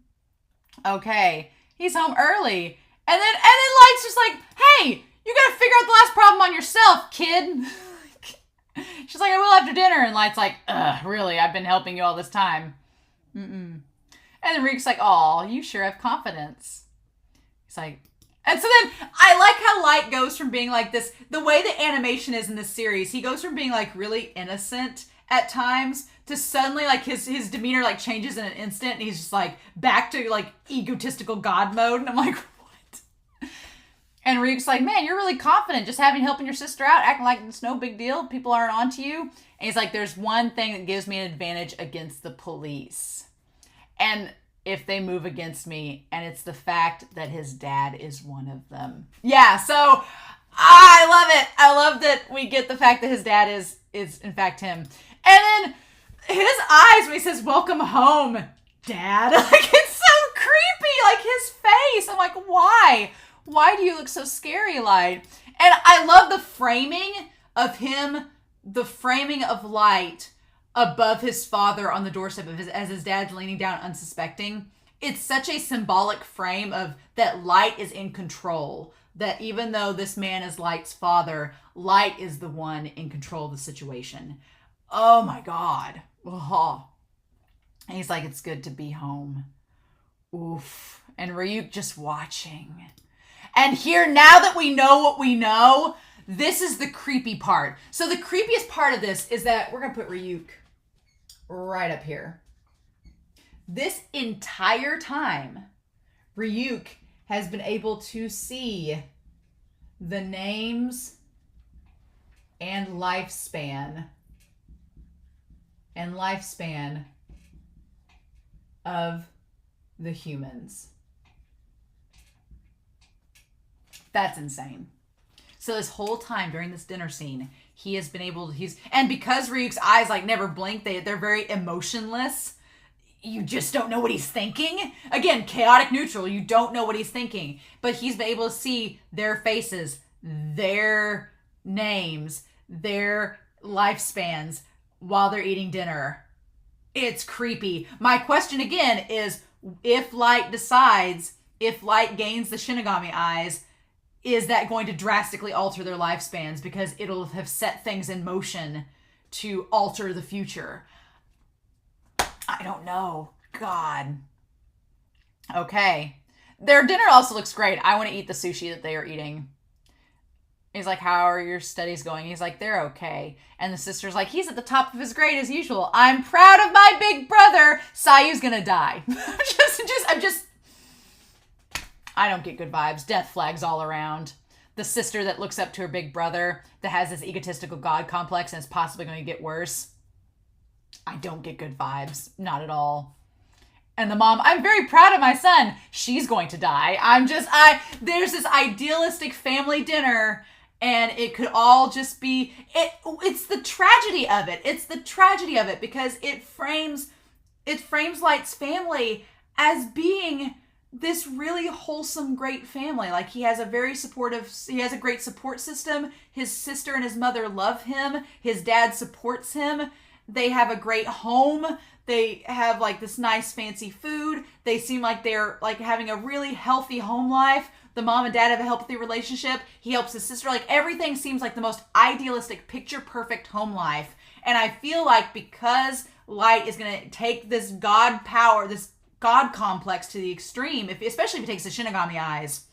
okay, he's home early. And then Light's just like, hey, you gotta figure out the last problem on yourself, kid. She's like, I will after dinner. And Light's like, really? I've been helping you all this time. And then Ryuk's like, aw, you sure have confidence. He's like, and so then I like how Light goes from being like this, the way the animation is in this series, he goes from being like really innocent at times to suddenly like his demeanor like changes in an instant and he's just like back to like egotistical God mode. And I'm like, what? And Ryuk's like, man, you're really confident just helping your sister out, acting like it's no big deal. People aren't onto you. And he's like, there's one thing that gives me an advantage against the police. And if they move against me, and it's the fact that his dad is one of them. Yeah, so I love it. I love that we get the fact that his dad is in fact him. And then his eyes when he says, welcome home, Dad. Like, it's so creepy. Like, his face. I'm like, why? Why do you look so scary, Light? And I love the framing of him, the framing of Light above his father on the doorstep of as his dad's leaning down unsuspecting. It's such a symbolic frame of that Light is in control. That even though this man is Light's father, Light is the one in control of the situation. Oh my God. Oh. And he's like, it's good to be home. Oof. And Ryuk just watching. And here, now that we know what we know, this is the creepy part. So the creepiest part of this is that we're going to put Ryuk right up here. This entire time, Ryuk has been able to see the names and lifespan of the humans. That's insane. So this whole time during this dinner scene, he has been able to, and because Ryuk's eyes like never blink, they're very emotionless. You just don't know what he's thinking. Again, chaotic neutral, you don't know what he's thinking. But he's been able to see their faces, their names, their lifespans while they're eating dinner. It's creepy. My question again is, if Light gains the Shinigami eyes, is that going to drastically alter their lifespans because it'll have set things in motion to alter the future? I don't know. God. Okay. Their dinner also looks great. I want to eat the sushi that they are eating. He's like, how are your studies going? He's like, they're okay. And the sister's like, he's at the top of his grade as usual. I'm proud of my big brother. Sayu's gonna die. I don't get good vibes. Death flags all around. The sister that looks up to her big brother that has this egotistical God complex and is possibly going to get worse. I don't get good vibes. Not at all. And the mom, I'm very proud of my son. She's going to die. There's this idealistic family dinner and it could all just be, it's the tragedy of it. It's the tragedy of it because it frames Light's family as being this really wholesome, great family. Like, he has a great support system. His sister and his mother love him. His dad supports him. They have a great home. They have like this nice fancy food. They seem like they're like having a really healthy home life. The mom and dad have a healthy relationship. He helps his sister. Like, everything seems like the most idealistic, picture perfect home life. And I feel like because Light is going to take this God power, this God complex to the extreme, especially if he takes the Shinigami eyes,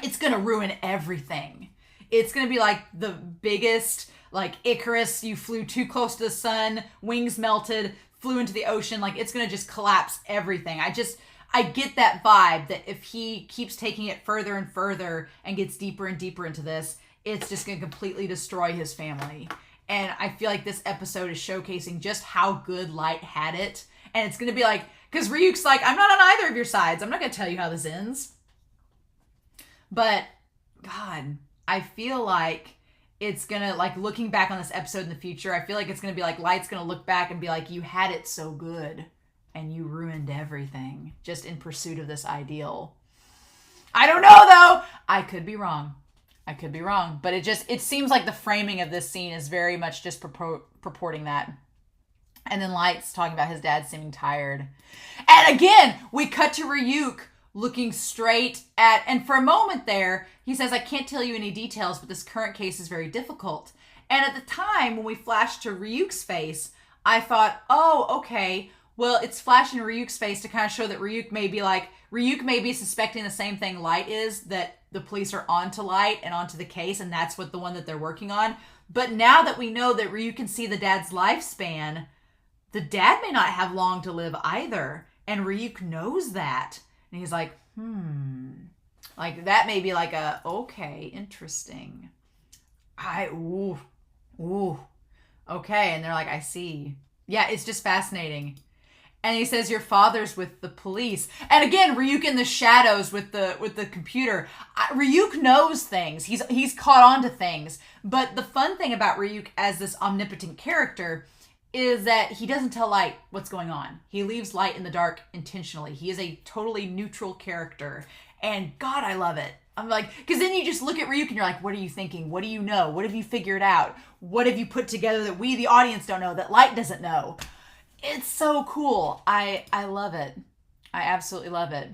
it's going to ruin everything. It's going to be like the biggest, like Icarus, you flew too close to the sun, wings melted, flew into the ocean. Like, it's going to just collapse everything. I get that vibe that if he keeps taking it further and further and gets deeper and deeper into this, it's just going to completely destroy his family. And I feel like this episode is showcasing just how good Light had it. And it's going to be like, because Ryuk's like, I'm not on either of your sides. I'm not going to tell you how this ends. But, God, I feel like it's going to, like, looking back on this episode in the future, I feel like it's going to be like, Light's going to look back and be like, you had it so good and you ruined everything just in pursuit of this ideal. I don't know, though. I could be wrong. But it seems like the framing of this scene is very much just purporting that. And then Light's talking about his dad seeming tired. And again, we cut to Ryuk looking straight at, and for a moment there, he says, I can't tell you any details, but this current case is very difficult. And at the time, when we flashed to Ryuk's face, I thought, oh, okay, well, it's flashing Ryuk's face to kind of show that Ryuk may be suspecting the same thing Light is, that the police are onto Light and onto the case, and that's what the one that they're working on. But now that we know that Ryuk can see the dad's lifespan, the dad may not have long to live either. And Ryuk knows that. And he's like, like that may be like a, okay, interesting. Okay. And they're like, I see. Yeah, it's just fascinating. And he says, your father's with the police. And again, Ryuk in the shadows with the computer. Ryuk knows things. He's caught on to things. But the fun thing about Ryuk as this omnipotent character is that he doesn't tell Light what's going on. He leaves Light in the dark intentionally. He is a totally neutral character. And God, I love it. I'm like, because then you just look at Ryuk and you're like, what are you thinking? What do you know? What have you figured out? What have you put together that we, the audience, don't know, that Light doesn't know? It's so cool. I love it. I absolutely love it.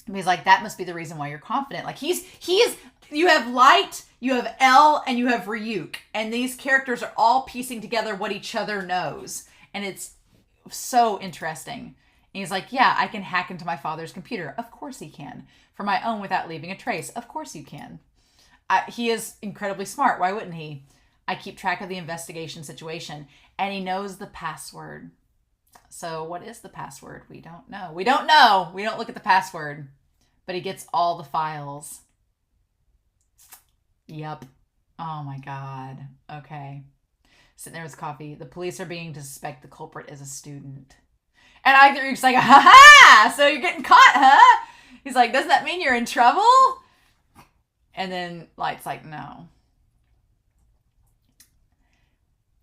And he's like, that must be the reason why you're confident. Like he is, you have Light, you have L, and you have Ryuk. And these characters are all piecing together what each other knows. And it's so interesting. And he's like, yeah, I can hack into my father's computer. Of course he can. For my own without leaving a trace. Of course you can. He is incredibly smart. Why wouldn't he? I keep track of the investigation situation. And he knows the password. So what is the password? We don't know. We don't look at the password. But he gets all the files. Yep. Oh my God. Okay. Sitting there with coffee. The police are beginning to suspect the culprit is a student. And Ryuk's like, ha-ha! So you're getting caught, huh? He's like, does that mean you're in trouble? And then Light's like, no.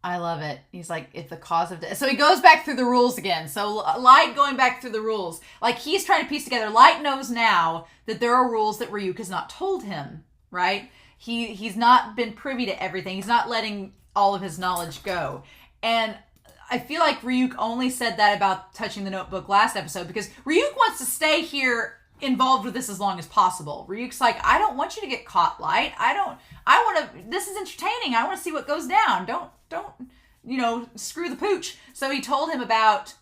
I love it. He's like, it's the cause of death. So he goes back through the rules again. So Light going back through the rules. Like he's trying to piece together. Light knows now that there are rules that Ryuk has not told him, right? He's not been privy to everything. He's not letting all of his knowledge go. And I feel like Ryuk only said that about touching the notebook last episode because Ryuk wants to stay here involved with this as long as possible. Ryuk's like, I don't want you to get caught, Light. This is entertaining. I want to see what goes down. Don't, screw the pooch. So he told him about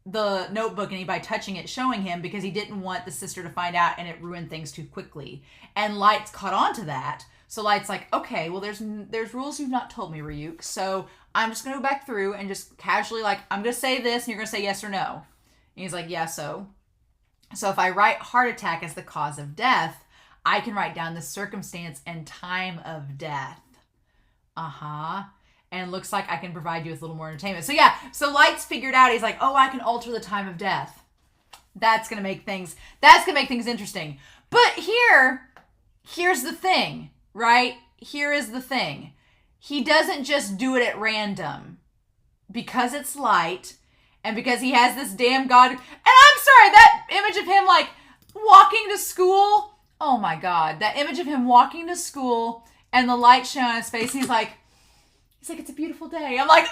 the notebook and by touching it, showing him because he didn't want the sister to find out and it ruined things too quickly. And Light's caught on to that. So Light's like, okay, well, there's rules you've not told me, Ryuk. So I'm just going to go back through and just casually I'm going to say this and you're going to say yes or no. And he's like, yeah, so if I write heart attack as the cause of death, I can write down the circumstance and time of death. And looks like I can provide you with a little more entertainment. So yeah, so Light's figured out, he's like, oh, I can alter the time of death. That's going to make things interesting. But here's the thing, right? Here is the thing. He doesn't just do it at random. Because it's Light, and because he has this damn god. And I'm sorry, that image of him walking to school. Oh my God, that image of him walking to school and the light shine on his face. He's like, it's a beautiful day. I'm like,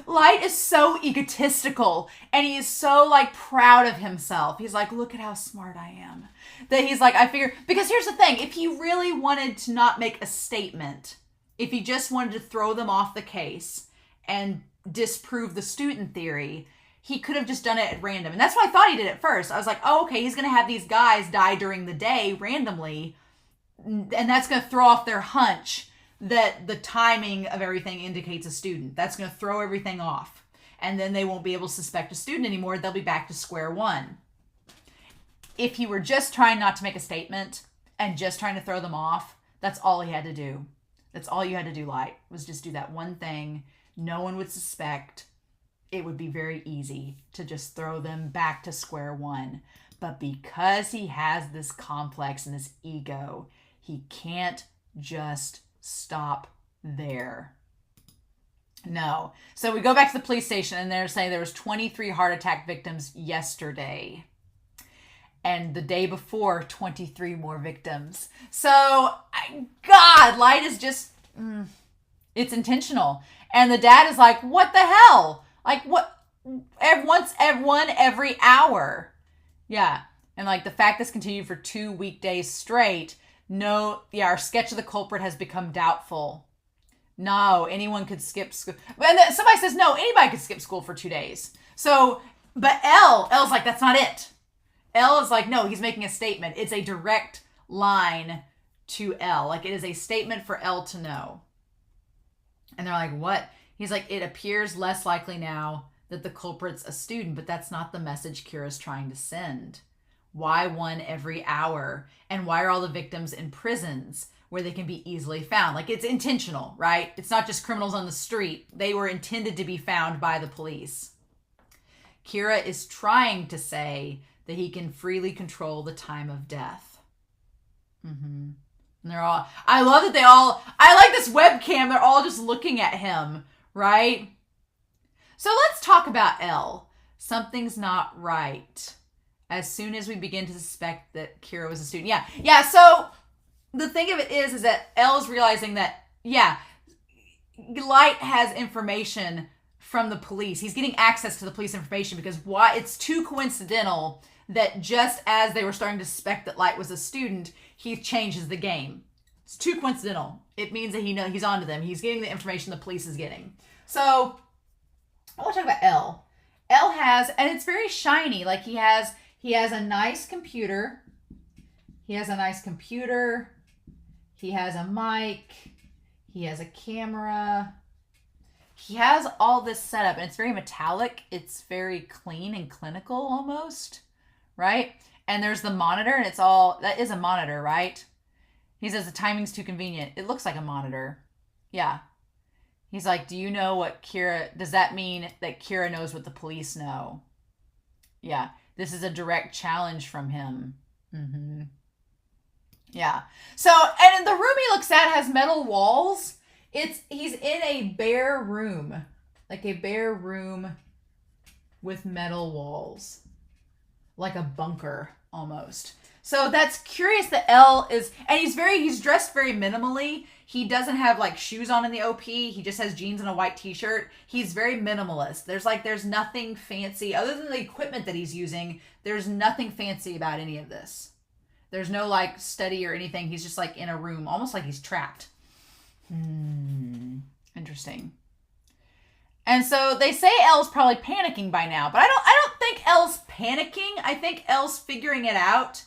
Light is so egotistical and he is so proud of himself. He's like, look at how smart I am. That he's like, I figure, because here's the thing. If he really wanted to not make a statement, if he just wanted to throw them off the case and disprove the student theory, he could have just done it at random. And that's what I thought he did at first. I was like, oh, okay, he's going to have these guys die during the day randomly. And that's going to throw off their hunch that the timing of everything indicates a student. That's going to throw everything off. And then they won't be able to suspect a student anymore. They'll be back to square one. If he were just trying not to make a statement and just trying to throw them off, that's all he had to do. That's all you had to do, Light, was just do that one thing. No one would suspect. It would be very easy to just throw them back to square one. But because he has this complex and this ego, he can't just stop there. No. So we go back to the police station and they're saying there was 23 heart attack victims yesterday. And the day before, 23 more victims. So, God, Light is just, it's intentional. And the dad is like, what the hell? Like, what? Once every hour. Yeah. And like the fact this continued for 2 weekdays straight, our sketch of the culprit has become doubtful. No, anyone could skip school. And then somebody says, no, anybody could skip school for 2 days. So, but L's like, that's not it. L is like, no, he's making a statement. It's a direct line to L. Like, it is a statement for L to know. And they're like, what? He's like, it appears less likely now that the culprit's a student, but that's not the message Kira's trying to send. Why one every hour? And why are all the victims in prisons where they can be easily found? Like, it's intentional, right? It's not just criminals on the street. They were intended to be found by the police. Kira is trying to say that he can freely control the time of death. And they're all, I love that I like this webcam. They're all just looking at him, right? So let's talk about L. Something's not right. As soon as we begin to suspect that Kira was a student. Yeah. So the thing of it is that L is realizing that, Light has information from the police. He's getting access to the police information because why? It's too coincidental that just as they were starting to suspect that Light was a student, he changes the game. It's too coincidental. It means that he's onto them. He's getting the information the police is getting. So I want to talk about L. L has, and it's very shiny. Like he has a nice computer. He has a mic. He has a camera. He has all this set up, and it's very metallic. It's very clean and clinical almost, right? And there's the monitor, and that is a monitor, right? He says the timing's too convenient. It looks like a monitor. Yeah. He's like, do you know what does that mean that Kira knows what the police know? Yeah. This is a direct challenge from him. Yeah. So, and the room he looks at has metal walls. He's in a bare room. Like a bare room with metal walls. Like a bunker, almost. So that's curious that L is, and he's dressed very minimally. He doesn't have like shoes on in the OP. He just has jeans and a white t-shirt. He's very minimalist. There's nothing fancy other than the equipment that he's using. There's nothing fancy about any of this. There's no like study or anything. He's just like in a room, almost like he's trapped. Interesting. And so they say L's probably panicking by now, but I don't think L's panicking. I think L's figuring it out.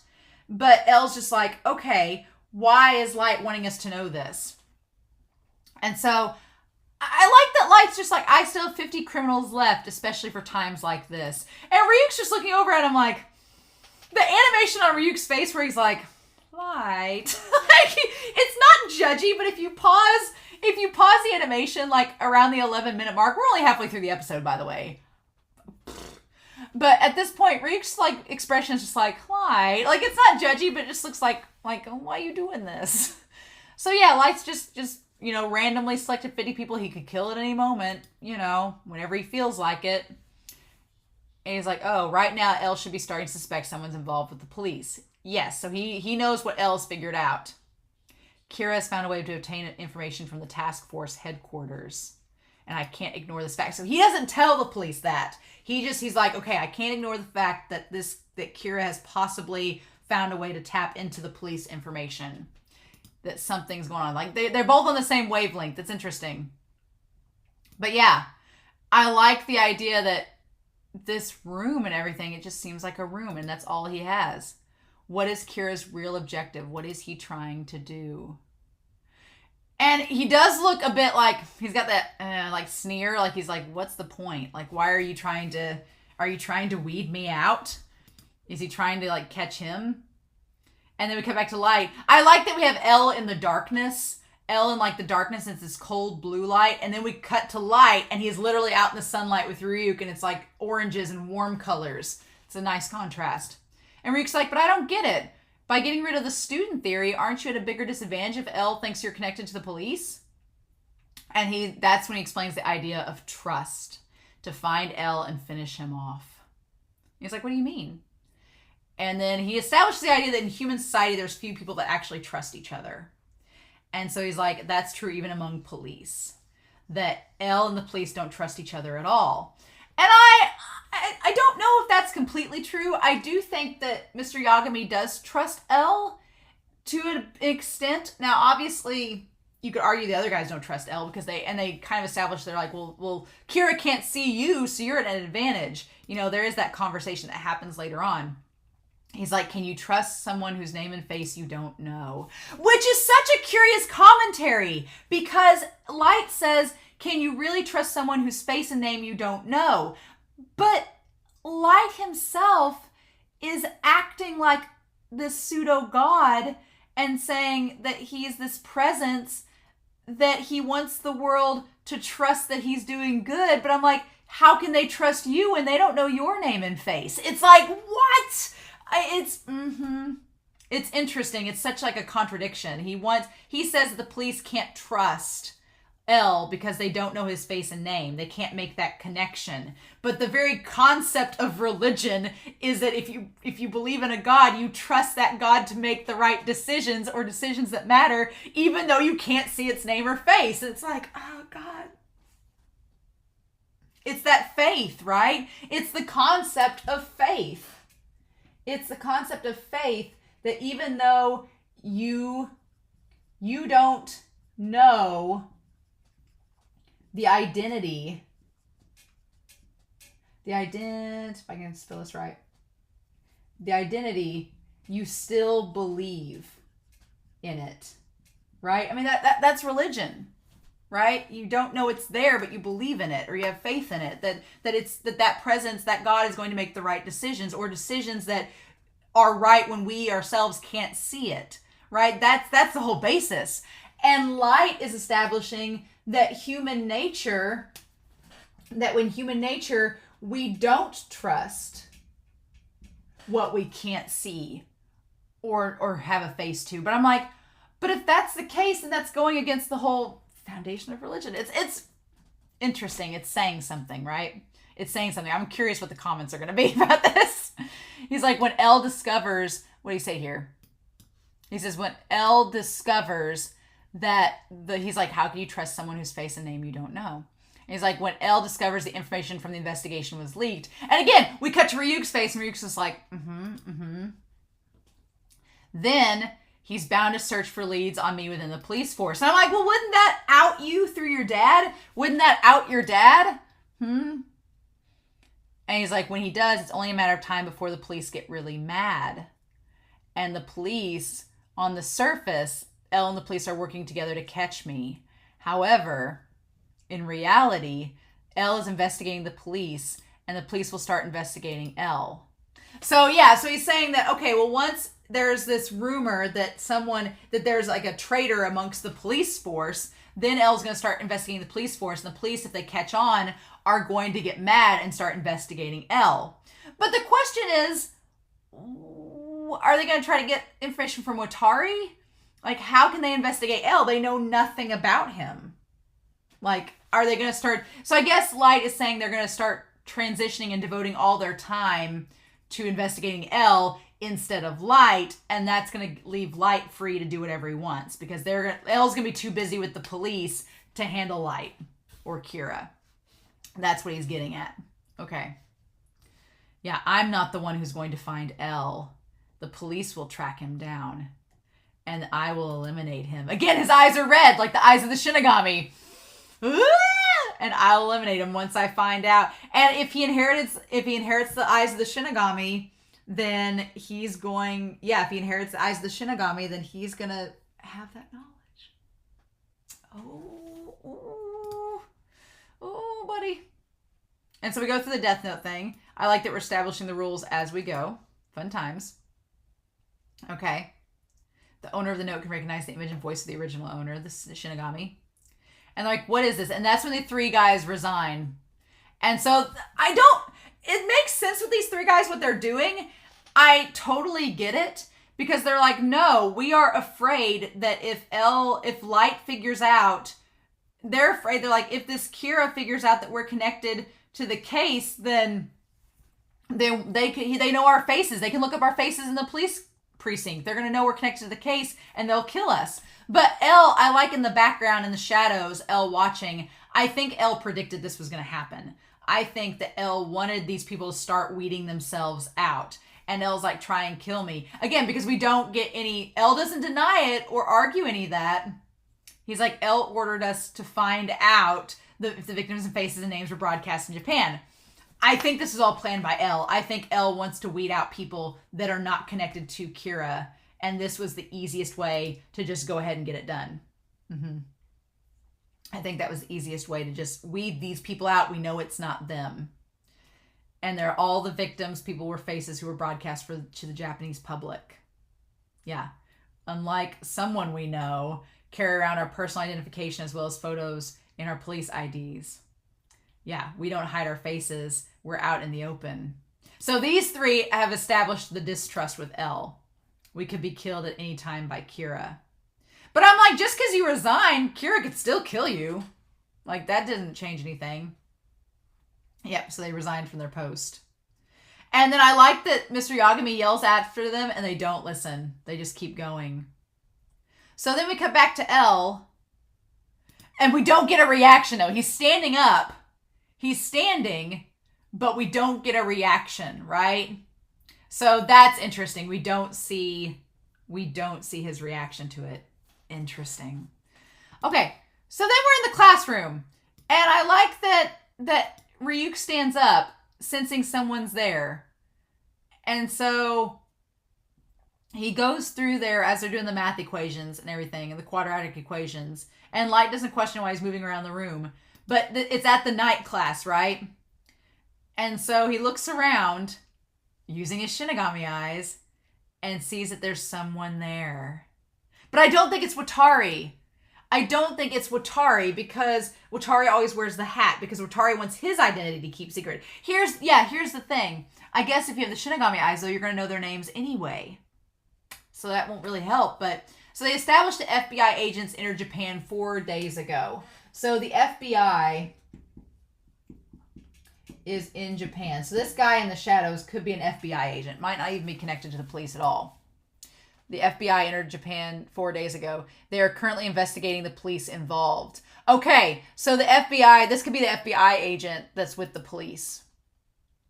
But L's just like, okay, why is Light wanting us to know this? And so I like that Light's just like, I still have 50 criminals left, especially for times like this. And Ryuk's just looking over at him like, the animation on Ryuk's face where he's like, Light. Like, it's not judgy, but if you pause the animation like around the 11-minute mark, we're only halfway through the episode, by the way. But at this point, Ryuk's like expression is just like, Light. Like, it's not judgy, but it just looks like, oh, why are you doing this? So yeah, Light's just randomly selected 50 people he could kill at any moment, whenever he feels like it. And he's like, oh, right now L should be starting to suspect someone's involved with the police. Yes, so he knows what L's figured out. Kira has found a way to obtain information from the task force headquarters. And I can't ignore this fact. So he doesn't tell the police that. He's like, okay, I can't ignore the fact that Kira has possibly found a way to tap into the police information. That something's going on. Like, they're both on the same wavelength. That's interesting. But yeah, I like the idea that this room and everything, it just seems like a room, and that's all he has. What is Kira's real objective? What is he trying to do? And he does look a bit like, he's got that like sneer, like he's like, what's the point? Like, why are you trying to weed me out? Is he trying to like catch him? And then we come back to Light. I like that we have L in the darkness. L in like the darkness, and it's this cold blue light. And then we cut to Light, and he's literally out in the sunlight with Ryuk, and it's like oranges and warm colors. It's a nice contrast. And Ryuk's like, but I don't get it. By getting rid of the student theory, aren't you at a bigger disadvantage if L thinks you're connected to the police? And that's when he explains the idea of trust, to find L and finish him off. He's like, what do you mean? And then he establishes the idea that in human society, there's few people that actually trust each other. And so he's like, that's true even among police. That Elle and the police don't trust each other at all. And I don't know if that's completely true. I do think that Mr. Yagami does trust Elle to an extent. Now, obviously, you could argue the other guys don't trust Elle because they kind of establish, they're like, well, Kira can't see you, so you're at an advantage. You know, there is that conversation that happens later on. He's like, can you trust someone whose name and face you don't know? Which is such a curious commentary, because Light says, can you really trust someone whose face and name you don't know? But Light himself is acting like this pseudo-god and saying that he is this presence, that he wants the world to trust that he's doing good. But I'm like, how can they trust you when they don't know your name and face? It's like, what? It's interesting. It's such like a contradiction. He says that the police can't trust Elle because they don't know his face and name. They can't make that connection. But the very concept of religion is that if you believe in a God, you trust that God to make the right decisions, or decisions that matter, even though you can't see its name or face. It's like, oh God. It's that faith, right? It's the concept of faith. It's the concept of faith that even though you don't know the identity, if I can spell this right, the identity, you still believe in it, right? I mean, that's religion, right? You don't know it's there, but you believe in it, or you have faith in it, that presence, that God is going to make the right decisions, or decisions that are right when we ourselves can't see it, right? That's the whole basis. And Light is establishing that when human nature, we don't trust what we can't see or have a face to. But I'm like, but if that's the case, then that's going against the whole foundation of religion. It's interesting. It's saying something, right? It's saying something. I'm curious what the comments are going to be about this. He's like, when Elle discovers, what do you say here? He says, when Elle discovers that he's like, how can you trust someone whose face and name you don't know? And he's like, when Elle discovers the information from the investigation was leaked. And again, we cut to Ryuk's face, and Ryuk's just like, Then he's bound to search for leads on me within the police force. And I'm like, well, wouldn't that out you through your dad? Wouldn't that out your dad? And he's like, when he does, it's only a matter of time before the police get really mad. And the police, on the surface, Elle and the police are working together to catch me. However, in reality, Elle is investigating the police, and the police will start investigating Elle. So he's saying that, okay, well, once there's this rumor that there's like a traitor amongst the police force, then Elle's going to start investigating the police force, and the police, if they catch on, are going to get mad and start investigating Elle. But the question is, are they going to try to get information from Watari? Like, how can they investigate Elle? They know nothing about him. Like, are they going to start... So I guess Light is saying they're going to start transitioning and devoting all their time to investigating Elle instead of Light, and that's going to leave Light free to do whatever he wants, because Elle's going to be too busy with the police to handle Light or Kira. That's what he's getting at. Okay. Yeah, I'm not the one who's going to find Elle. The police will track him down, and I will eliminate him. Again, his eyes are red, like the eyes of the Shinigami. And I'll eliminate him once I find out. And if he inherits the eyes of the Shinigami, then he's going... Yeah, if he inherits the eyes of the Shinigami, then he's going to have that knowledge. Oh, buddy. And so we go through the Death Note thing. I like that we're establishing the rules as we go. Fun times. Okay. The owner of the note can recognize the image and voice of the original owner, the Shinigami. And like, what is this? And that's when the three guys resign. And so it makes sense with these three guys, what they're doing. I totally get it, because they're like, no, we are afraid that if Light figures out, they're afraid, they're like, if this Kira figures out that we're connected to the case, then They know our faces. They can look up our faces in the police precinct. They're going to know we're connected to the case, and they'll kill us. But Elle, I like in the background, in the shadows, Elle watching. I think Elle predicted this was going to happen. I think that Elle wanted these people to start weeding themselves out. And Elle's like, try and kill me. Again, because we don't get any... Elle doesn't deny it or argue any of that. He's like, Elle ordered us to find out if the victims and faces and names were broadcast in Japan. I think this is all planned by Elle. I think Elle wants to weed out people that are not connected to Kira. And this was the easiest way to just go ahead and get it done. I think that was the easiest way to just weed these people out. We know it's not them. And they're all the victims, people were faces who were broadcast to the Japanese public. Yeah. Unlike someone we know, carry around our personal identification as well as photos in our police IDs. Yeah, we don't hide our faces. We're out in the open. So these three have established the distrust with Elle. We could be killed at any time by Kira. But I'm like, just because you resign, Kira could still kill you. Like, that didn't change anything. Yep, so they resigned from their post. And then I like that Mr. Yagami yells after them and they don't listen. They just keep going. So then we come back to Elle. And we don't get a reaction, though. He's standing up. He's standing, but we don't get a reaction, right? So that's interesting. We don't see his reaction to it. Interesting. Okay, so then we're in the classroom. And I like that Ryuk stands up, sensing someone's there. And so he goes through there as they're doing the math equations and everything, and the quadratic equations. And Light doesn't question why he's moving around the room. But it's at the night class, right? And so he looks around, using his Shinigami eyes, and sees that there's someone there. But I don't think it's Watari. I don't think it's Watari because Watari always wears the hat because Watari wants his identity to keep secret. Here's the thing. I guess if you have the Shinigami eyes, though, you're going to know their names anyway. So that won't really help. But so they established the FBI agents entered Japan 4 days ago. So the FBI is in Japan. So this guy in the shadows could be an FBI agent. Might not even be connected to the police at all. The FBI entered Japan 4 days ago. They are currently investigating the police involved. Okay, so the FBI, this could be the FBI agent that's with the police.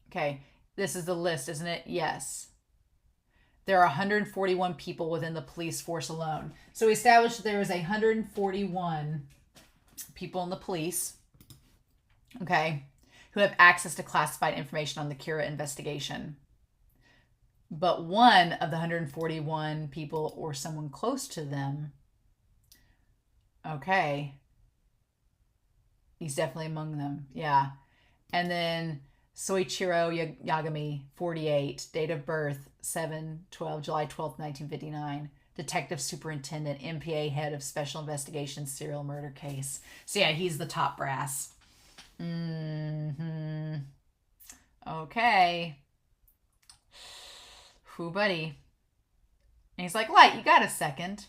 Okay, this is the list, isn't it? Yes. There are 141 people within the police force alone. So we established that there is 141 people in the police, okay, who have access to classified information on the Kira investigation. But one of the 141 people or someone close to them, okay, he's definitely among them. Yeah. And then Soichiro Yagami, 48, date of birth, July 12th, 1959. Detective Superintendent, MPA Head of Special Investigations, Serial Murder Case. So yeah, he's the top brass. Okay. Who, buddy? And he's like, Light, you got a second?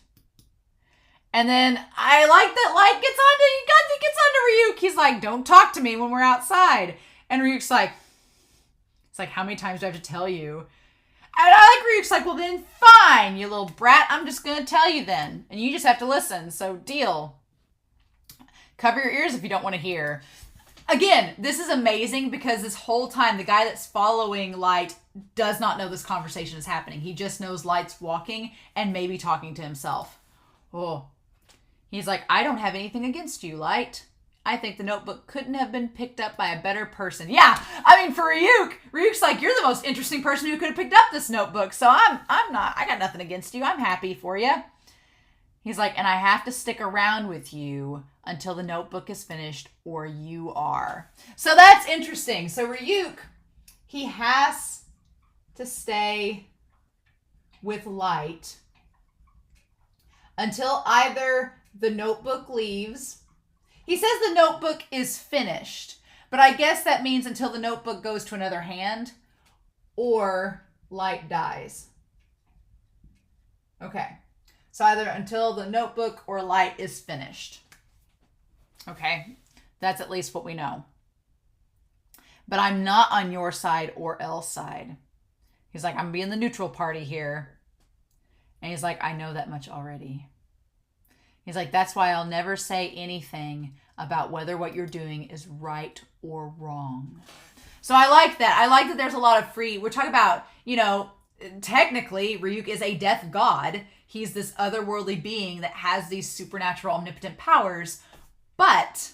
And then I like that Light gets onto Ryuk. He's like, don't talk to me when we're outside. And Ryuk's like, it's like, how many times do I have to tell you? And I like Ryuk's like, well then fine, you little brat. I'm just going to tell you then. And you just have to listen. So deal. Cover your ears if you don't want to hear. Again, this is amazing because this whole time, the guy that's following Light does not know this conversation is happening. He just knows Light's walking and maybe talking to himself. Oh. He's like, I don't have anything against you, Light. I think the notebook couldn't have been picked up by a better person. Yeah, I mean, for Ryuk's like, you're the most interesting person who could have picked up this notebook. So I got nothing against you. I'm happy for you. He's like, and I have to stick around with you until the notebook is finished or you are. So that's interesting. So Ryuk, he has to stay with Light until either the notebook leaves. He says the notebook is finished, but I guess that means until the notebook goes to another hand or Light dies. Okay. So either until the notebook or Light is finished. Okay. That's at least what we know. but I'm not on your side or L's side. He's like, I'm being the neutral party here. And he's like, I know that much already. He's like, that's why I'll never say anything about whether what you're doing is right or wrong. So I like that. I like that there's a lot of free, we're talking about, you know, technically Ryuk is a death god. He's this otherworldly being that has these supernatural omnipotent powers, but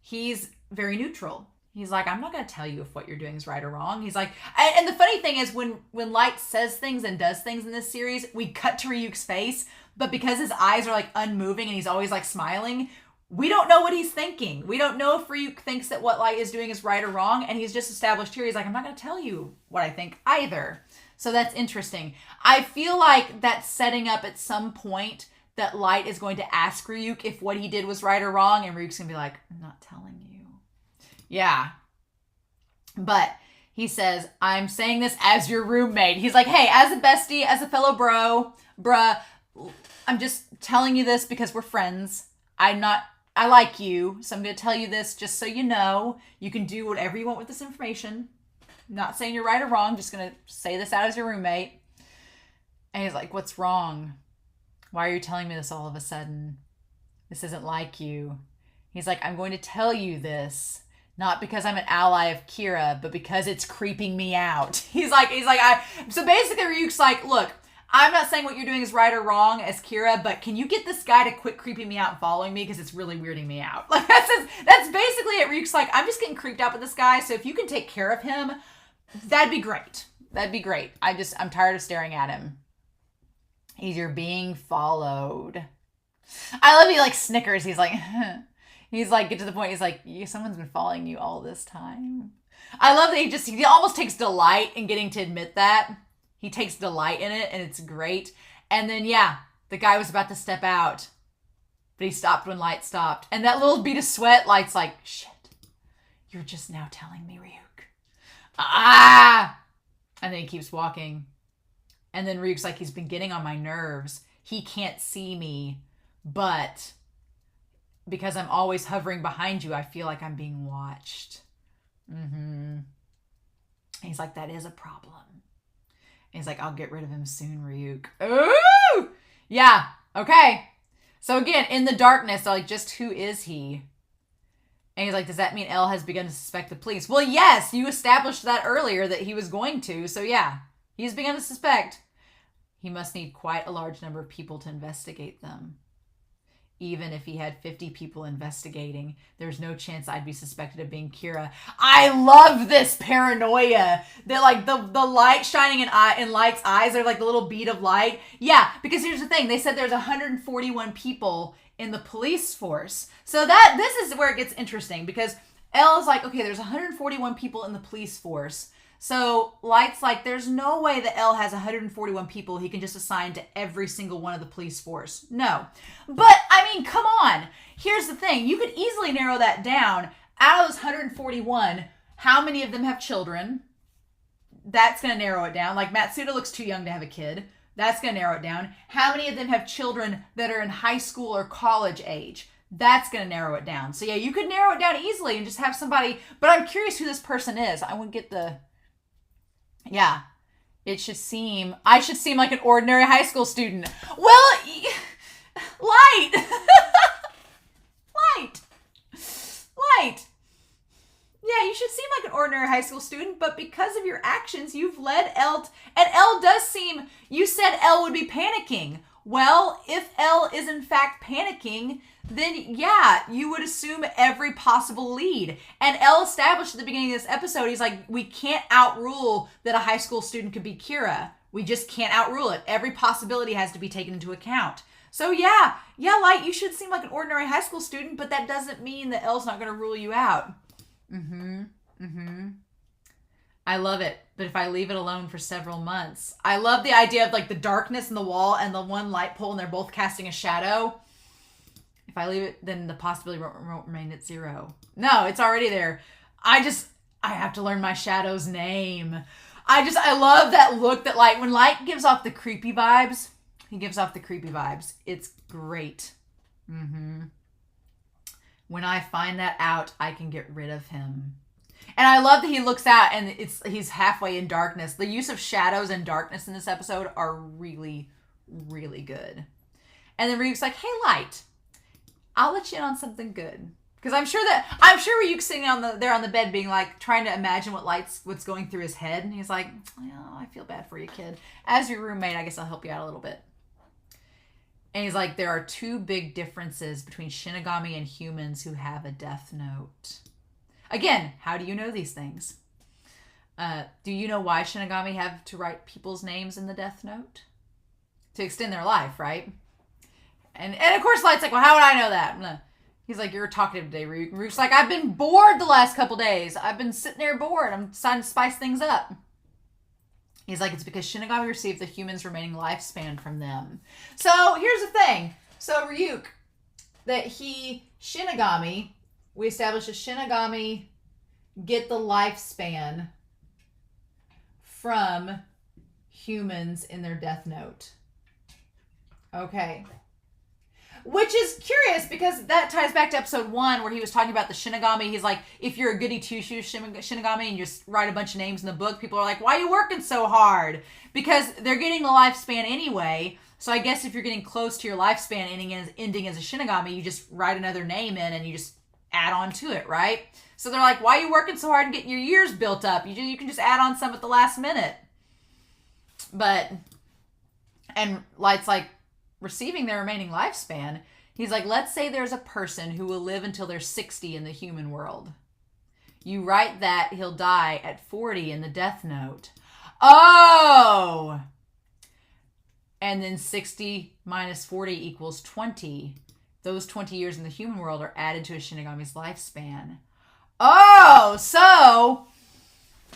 he's very neutral. He's like, I'm not going to tell you if what you're doing is right or wrong. He's like, and the funny thing is when Light says things and does things in this series, we cut to Ryuk's face, but because his eyes are like unmoving and he's always like smiling, we don't know what he's thinking. We don't know if Ryuk thinks that what Light is doing is right or wrong, and he's just established here, he's like, I'm not going to tell you what I think either. So that's interesting. I feel like that's setting up at some point that Light is going to ask Ryuk if what he did was right or wrong, and Ryuk's going to be like, I'm not telling you. Yeah. But he says, I'm saying this as your roommate. He's like, hey, as a bestie, as a fellow bruh, I'm just telling you this because we're friends. I like you, so I'm going to tell you this just so you know. You can do whatever you want with this information. I'm not saying you're right or wrong, just going to say this out as your roommate. And he's like, what's wrong? Why are you telling me this all of a sudden? This isn't like you. He's like, I'm going to tell you this. Not because I'm an ally of Kira, but because it's creeping me out. So basically Ryuk's like, look, I'm not saying what you're doing is right or wrong as Kira, but can you get this guy to quit creeping me out and following me? Because it's really weirding me out. Like that's basically it. Ryuk's like, I'm just getting creeped out with this guy. So if you can take care of him, that'd be great. That'd be great. I'm tired of staring at him. You're being followed. I love he like snickers. He's like, he's like, get to the point. He's like, someone's been following you all this time. I love that he almost takes delight in getting to admit that. He takes delight in it, and it's great. And then, yeah, the guy was about to step out, but he stopped when Light stopped. And that little bead of sweat, Light's like, shit, you're just now telling me, Ryuk. Ah! And then he keeps walking. And then Ryuk's like, he's been getting on my nerves. He can't see me, but because I'm always hovering behind you, I feel like I'm being watched. Mm-hmm. He's like, that is a problem. And he's like, I'll get rid of him soon, Ryuk. Ooh! Yeah, okay. So again, in the darkness, they're like, just who is he? And he's like, does that mean L has begun to suspect the police? Well, yes, you established that earlier that he was going to. So yeah, he's begun to suspect. He must need quite a large number of people to investigate them. Even if he had 50 people investigating, there's no chance I'd be suspected of being Kira. I love this paranoia. That like the light shining in Light's eyes are like the little bead of light. Yeah, because here's the thing. They said there's 141 people in the police force. So this is where it gets interesting, because L is like, okay, there's 141 people in the police force. So Light's like, there's no way that L has 141 people he can just assign to every single one of the police force. No. But, I mean, come on. Here's the thing. You could easily narrow that down. Out of those 141, how many of them have children? That's going to narrow it down. Like, Matsuda looks too young to have a kid. That's going to narrow it down. How many of them have children that are in high school or college age? That's going to narrow it down. So, yeah, you could narrow it down easily and just have somebody. But I'm curious who this person is. I wouldn't get the... Yeah, I should seem like an ordinary high school student. Well, Light. Yeah, you should seem like an ordinary high school student, but because of your actions, you've led L, and L does seem, you said L would be panicking. Well, if L is in fact panicking, then yeah, you would assume every possible lead. And L established at the beginning of this episode, he's like, we can't outrule that a high school student could be Kira. We just can't outrule it. Every possibility has to be taken into account. So yeah, Light, you should seem like an ordinary high school student, but that doesn't mean that L's not going to rule you out. I love it. But if I leave it alone for several months, I love the idea of like the darkness in the wall and the one light pole and they're both casting a shadow. If I leave it, then the possibility won't remain at zero. No, it's already there. I have to learn my shadow's name. I love that look that like when Light gives off the creepy vibes, he gives off the creepy vibes. It's great. When I find that out, I can get rid of him. And I love that he looks out and he's halfway in darkness. The use of shadows and darkness in this episode are really, really good. And then Ryuk's like, hey, Light, I'll let you in on something good. Because I'm sure Ryuk's sitting there on the bed being like, trying to imagine what's going through his head. And he's like, oh, I feel bad for you, kid. As your roommate, I guess I'll help you out a little bit. And he's like, there are two big differences between Shinigami and humans who have a death note. Again, how do you know these things? Do you know why Shinigami have to write people's names in the death note? To extend their life, right? And of course, Light's like, well, how would I know that? He's like, you're talkative today, Ryuk. And Ryuk's like, I've been bored the last couple days. I've been sitting there bored. I'm trying to spice things up. He's like, it's because Shinigami received the human's remaining lifespan from them. So here's the thing. So Ryuk, Shinigami, we established a Shinigami get the lifespan from humans in their death note. Okay. Which is curious because that ties back to episode 1 where he was talking about the Shinigami. He's like, if you're a goody two-shoes Shinigami and you just write a bunch of names in the book, people are like, why are you working so hard? Because they're getting the lifespan anyway. So I guess if you're getting close to your lifespan ending as a Shinigami, you just write another name in and you just add on to it, right? So they're like, why are you working so hard and getting your years built up? You can just add on some at the last minute. And Light's like, receiving their remaining lifespan, he's like, let's say there's a person who will live until they're 60 in the human world. You write that he'll die at 40 in the death note. Oh! And then 60 minus 40 equals 20. Those 20 years in the human world are added to a Shinigami's lifespan. Oh, so...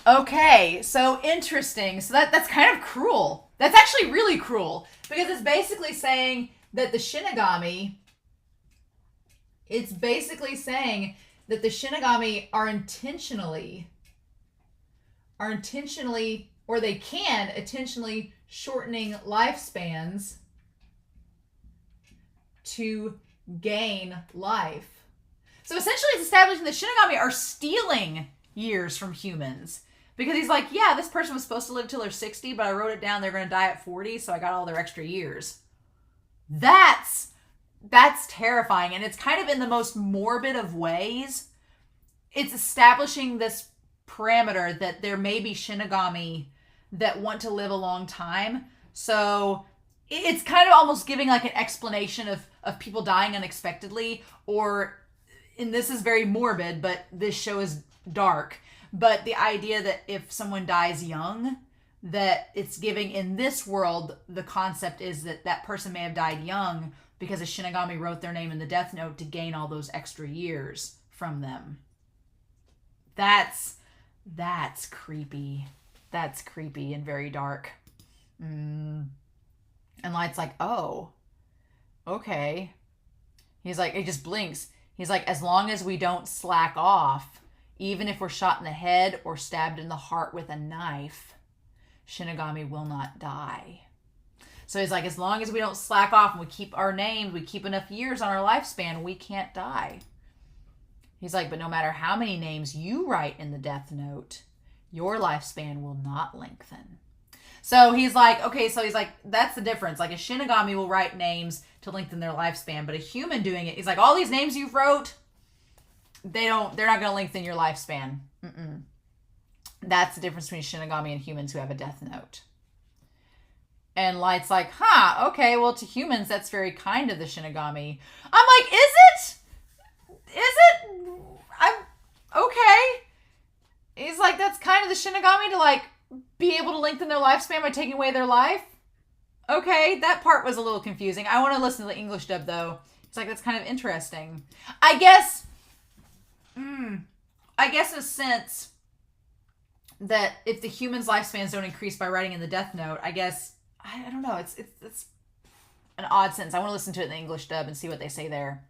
Okay, so interesting. So that's kind of cruel. That's actually really cruel. Because it's basically saying that the Shinigami are intentionally, or they can intentionally shortening lifespans to gain life. So essentially it's establishing the Shinigami are stealing years from humans. Because he's like, yeah, this person was supposed to live till they're 60, but I wrote it down they're going to die at 40, so I got all their extra years. That's terrifying, and it's kind of in the most morbid of ways. It's establishing this parameter that there may be Shinigami that want to live a long time. So it's kind of almost giving like an explanation of people dying unexpectedly, and this is very morbid, but this show is dark. But the idea that if someone dies young, that it's giving in this world, the concept is that person may have died young because a Shinigami wrote their name in the death note to gain all those extra years from them. That's creepy. That's creepy and very dark. And Light's like, oh, okay. He's like, he just blinks. He's like, as long as we don't slack off, even if we're shot in the head or stabbed in the heart with a knife, Shinigami will not die. So he's like, as long as we don't slack off and we keep our names, we keep enough years on our lifespan, we can't die. He's like, but no matter how many names you write in the death note, your lifespan will not lengthen. So he's like, okay, so he's like, that's the difference. Like a Shinigami will write names to lengthen their lifespan, but a human doing it, he's like, all these names you've wrote, they're not going to lengthen your lifespan. That's the difference between Shinigami and humans who have a death note. And Light's like, okay, well, to humans, that's very kind of the Shinigami. I'm like, is it? I'm okay. He's like, that's kind of the Shinigami to like be able to lengthen their lifespan by taking away their life. Okay, that part was a little confusing. I want to listen to the English dub though. It's like, that's kind of interesting. I guess in a sense that if the humans' lifespans don't increase by writing in the death note, I guess, I don't know, it's an odd sentence. I want to listen to it in the English dub and see what they say there.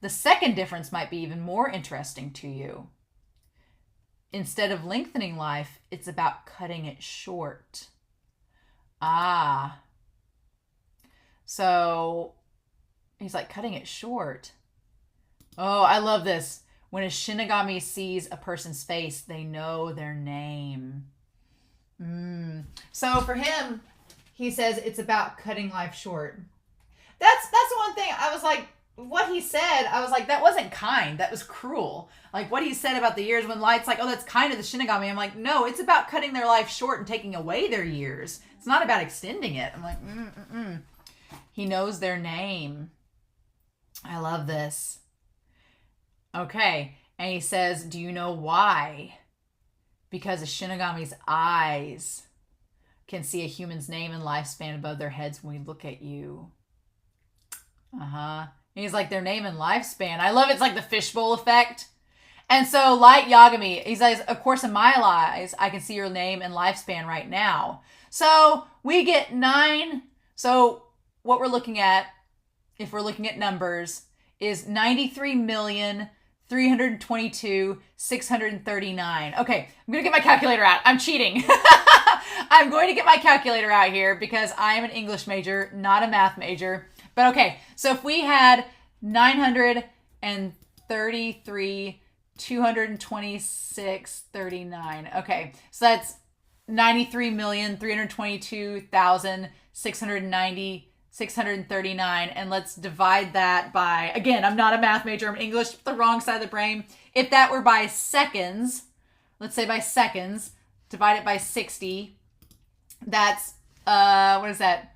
The second difference might be even more interesting to you. Instead of lengthening life, it's about cutting it short. So he's like, cutting it short. Oh, I love this. When a Shinigami sees a person's face, they know their name. So for him, he says it's about cutting life short. That's the one thing I was like, what he said, I was like, that wasn't kind. That was cruel. Like what he said about the years when Light's like, oh, that's kind of the Shinigami. I'm like, no, it's about cutting their life short and taking away their years. It's not about extending it. I'm like, He knows their name. I love this. Okay. And he says, do you know why? Because a Shinigami's eyes can see a human's name and lifespan above their heads when we look at you. And he's like, their name and lifespan. I love it's like the fishbowl effect. And so Light Yagami, he says, of course, in my eyes, I can see your name and lifespan right now. So we get 9. So what we're looking at, if we're looking at numbers, is 93,322,639. Okay, I'm going to get my calculator out. I'm cheating. I'm going to get my calculator out here because I am an English major, not a math major. But okay, so if we had 933,226,39. Okay, so that's 93,322,639. And let's divide that by, again, I'm not a math major, I'm English, the wrong side of the brain. If that were by seconds, let's say by seconds, divide it by 60, that's, what is that?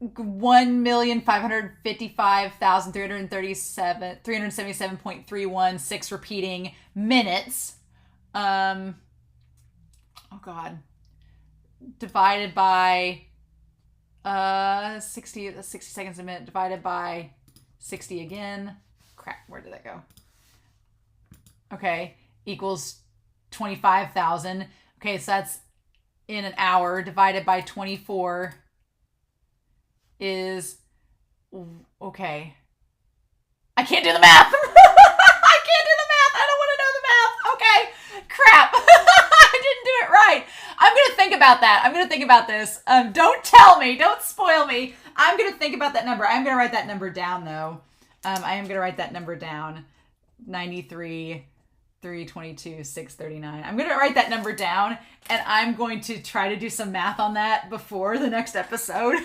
377.316 repeating minutes. Oh God. Divided by 60 seconds a minute divided by 60 again. Crap, where did that go? Okay, equals 25,000. Okay, so that's in an hour divided by 24 is, okay. I can't do the math. I can't do the math. I don't want to know the math. Okay, crap. I didn't do it right. I'm going to think about that. I'm going to think about this. Don't tell me. Don't spoil me. I'm going to think about that number. I'm going to write that number down, though. I am going to write that number down. 93,322,639. I'm going to write that number down, and I'm going to try to do some math on that before the next episode.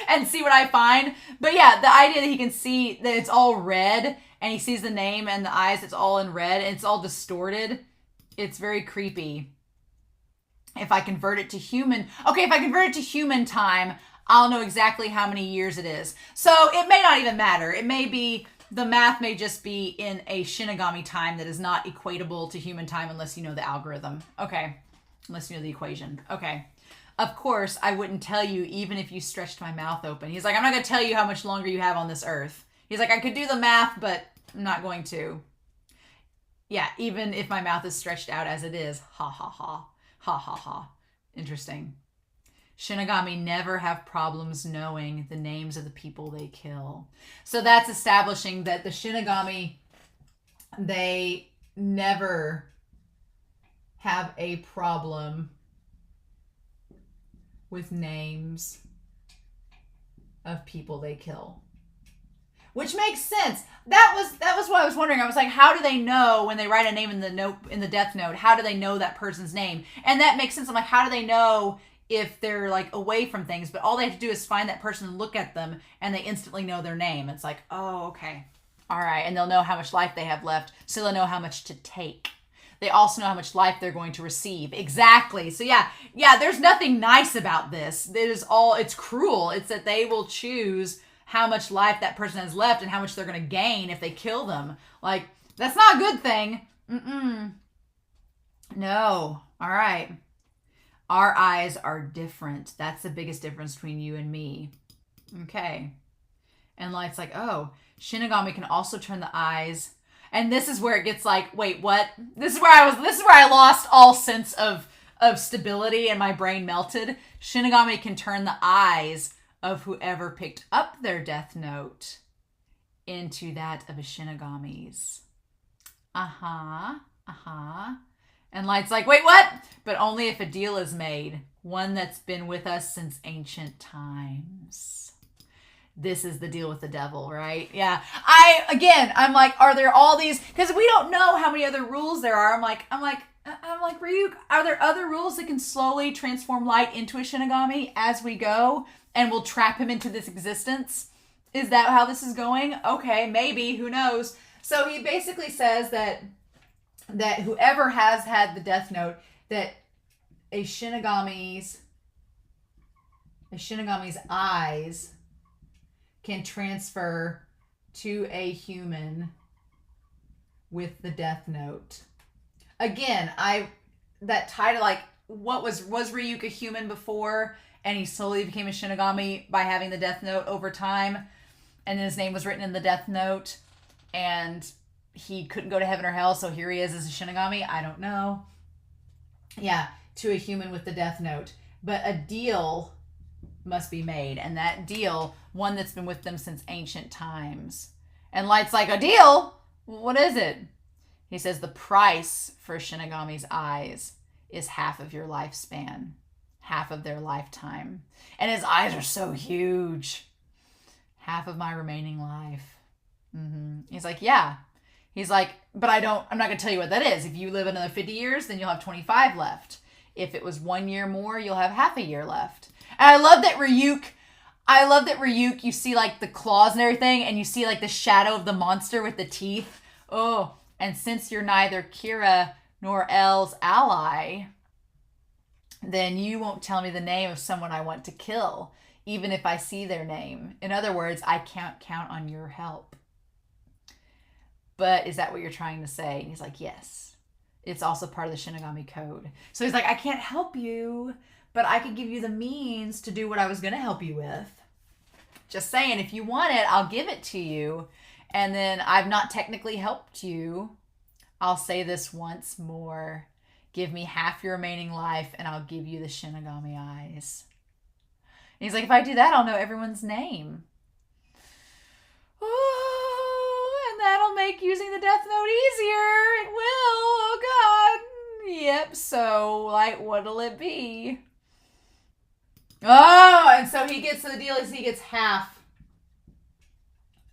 And see what I find. But yeah, the idea that he can see that it's all red and he sees the name and the eyes, it's all in red and it's all distorted. It's very creepy. If I convert it to human, okay, if I convert it to human time, I'll know exactly how many years it is. So it may not even matter. It may be, the math may just be in a Shinigami time that is not equatable to human time unless you know the algorithm. Okay, unless you know the equation. Okay. Of course, I wouldn't tell you even if you stretched my mouth open. He's like, I'm not going to tell you how much longer you have on this earth. He's like, I could do the math, but I'm not going to. Yeah, even if my mouth is stretched out as it is. Ha, ha, ha. Ha, ha, ha. Interesting. Shinigami never have problems knowing the names of the people they kill. So that's establishing that the Shinigami, they never have a problem with names of people they kill. Which makes sense. That was what I was wondering. I was like, how do they know when they write a name in the note, in the death note? How do they know that person's name? And that makes sense. I'm like, how do they know if they're like away from things? But all they have to do is find that person and look at them, and they instantly know their name. It's like, oh, okay, all right, and they'll know how much life they have left, so they'll know how much to take. They also know how much life they're going to receive. Exactly. So yeah, there's nothing nice about this. It's cruel. It's that they will choose how much life that person has left and how much they're going to gain if they kill them. Like, that's not a good thing. No. All right. Our eyes are different. That's the biggest difference between you and me. Okay. And Light's like, oh, Shinigami can also turn the eyes. And this is where it gets like, wait, what? This is where I lost all sense of stability and my brain melted. Shinigami can turn the eyes of whoever picked up their death note into that of a Shinigami's. And Light's like, wait, what? But only if a deal is made. One that's been with us since ancient times. this is the deal with the devil, right? Yeah. I'm like, are there all these, because we don't know how many other rules there are. I'm like, Ryuk, are there other rules that can slowly transform light into a Shinigami as we go and will trap him into this existence? Is that how this is going? Okay, maybe, who knows? So he basically says that whoever has had the Death Note, that a Shinigami's eyes can transfer to a human with the Death Note. Again, that title, like, what was Ryuk a human before, and he slowly became a Shinigami by having the Death Note over time, and then his name was written in the Death Note, and he couldn't go to heaven or hell, so here he is as a Shinigami? I don't know. Yeah, to a human with the Death Note. But a deal must be made, and that deal, one that's been with them since ancient times. And Light's like, a deal? What is it? He says the price for Shinigami's eyes is half of your lifespan, half of their lifetime. And his eyes are so huge. Half of my remaining life. He's like, yeah. He's like, but I'm not going to tell you what that is. If you live another 50 years, then you'll have 25 left. If it was 1 year more, you'll have half a year left. And I love that Ryuk, you see like the claws and everything, and you see like the shadow of the monster with the teeth. Oh, and since you're neither Kira nor L's ally, then you won't tell me the name of someone I want to kill, even if I see their name. In other words, I can't count on your help. But is that what you're trying to say? And he's like, yes. It's also part of the Shinigami code. So he's like, I can't help you, but I could give you the means to do what I was going to help you with. Just saying, if you want it, I'll give it to you. And then I've not technically helped you. I'll say this once more. Give me half your remaining life and I'll give you the Shinigami eyes. And he's like, if I do that, I'll know everyone's name. Oh, and that'll make using the Death Note easier. It will. Oh, God. Yep. So, like, what'll it be? Oh, and so he gets, so the deal is he gets half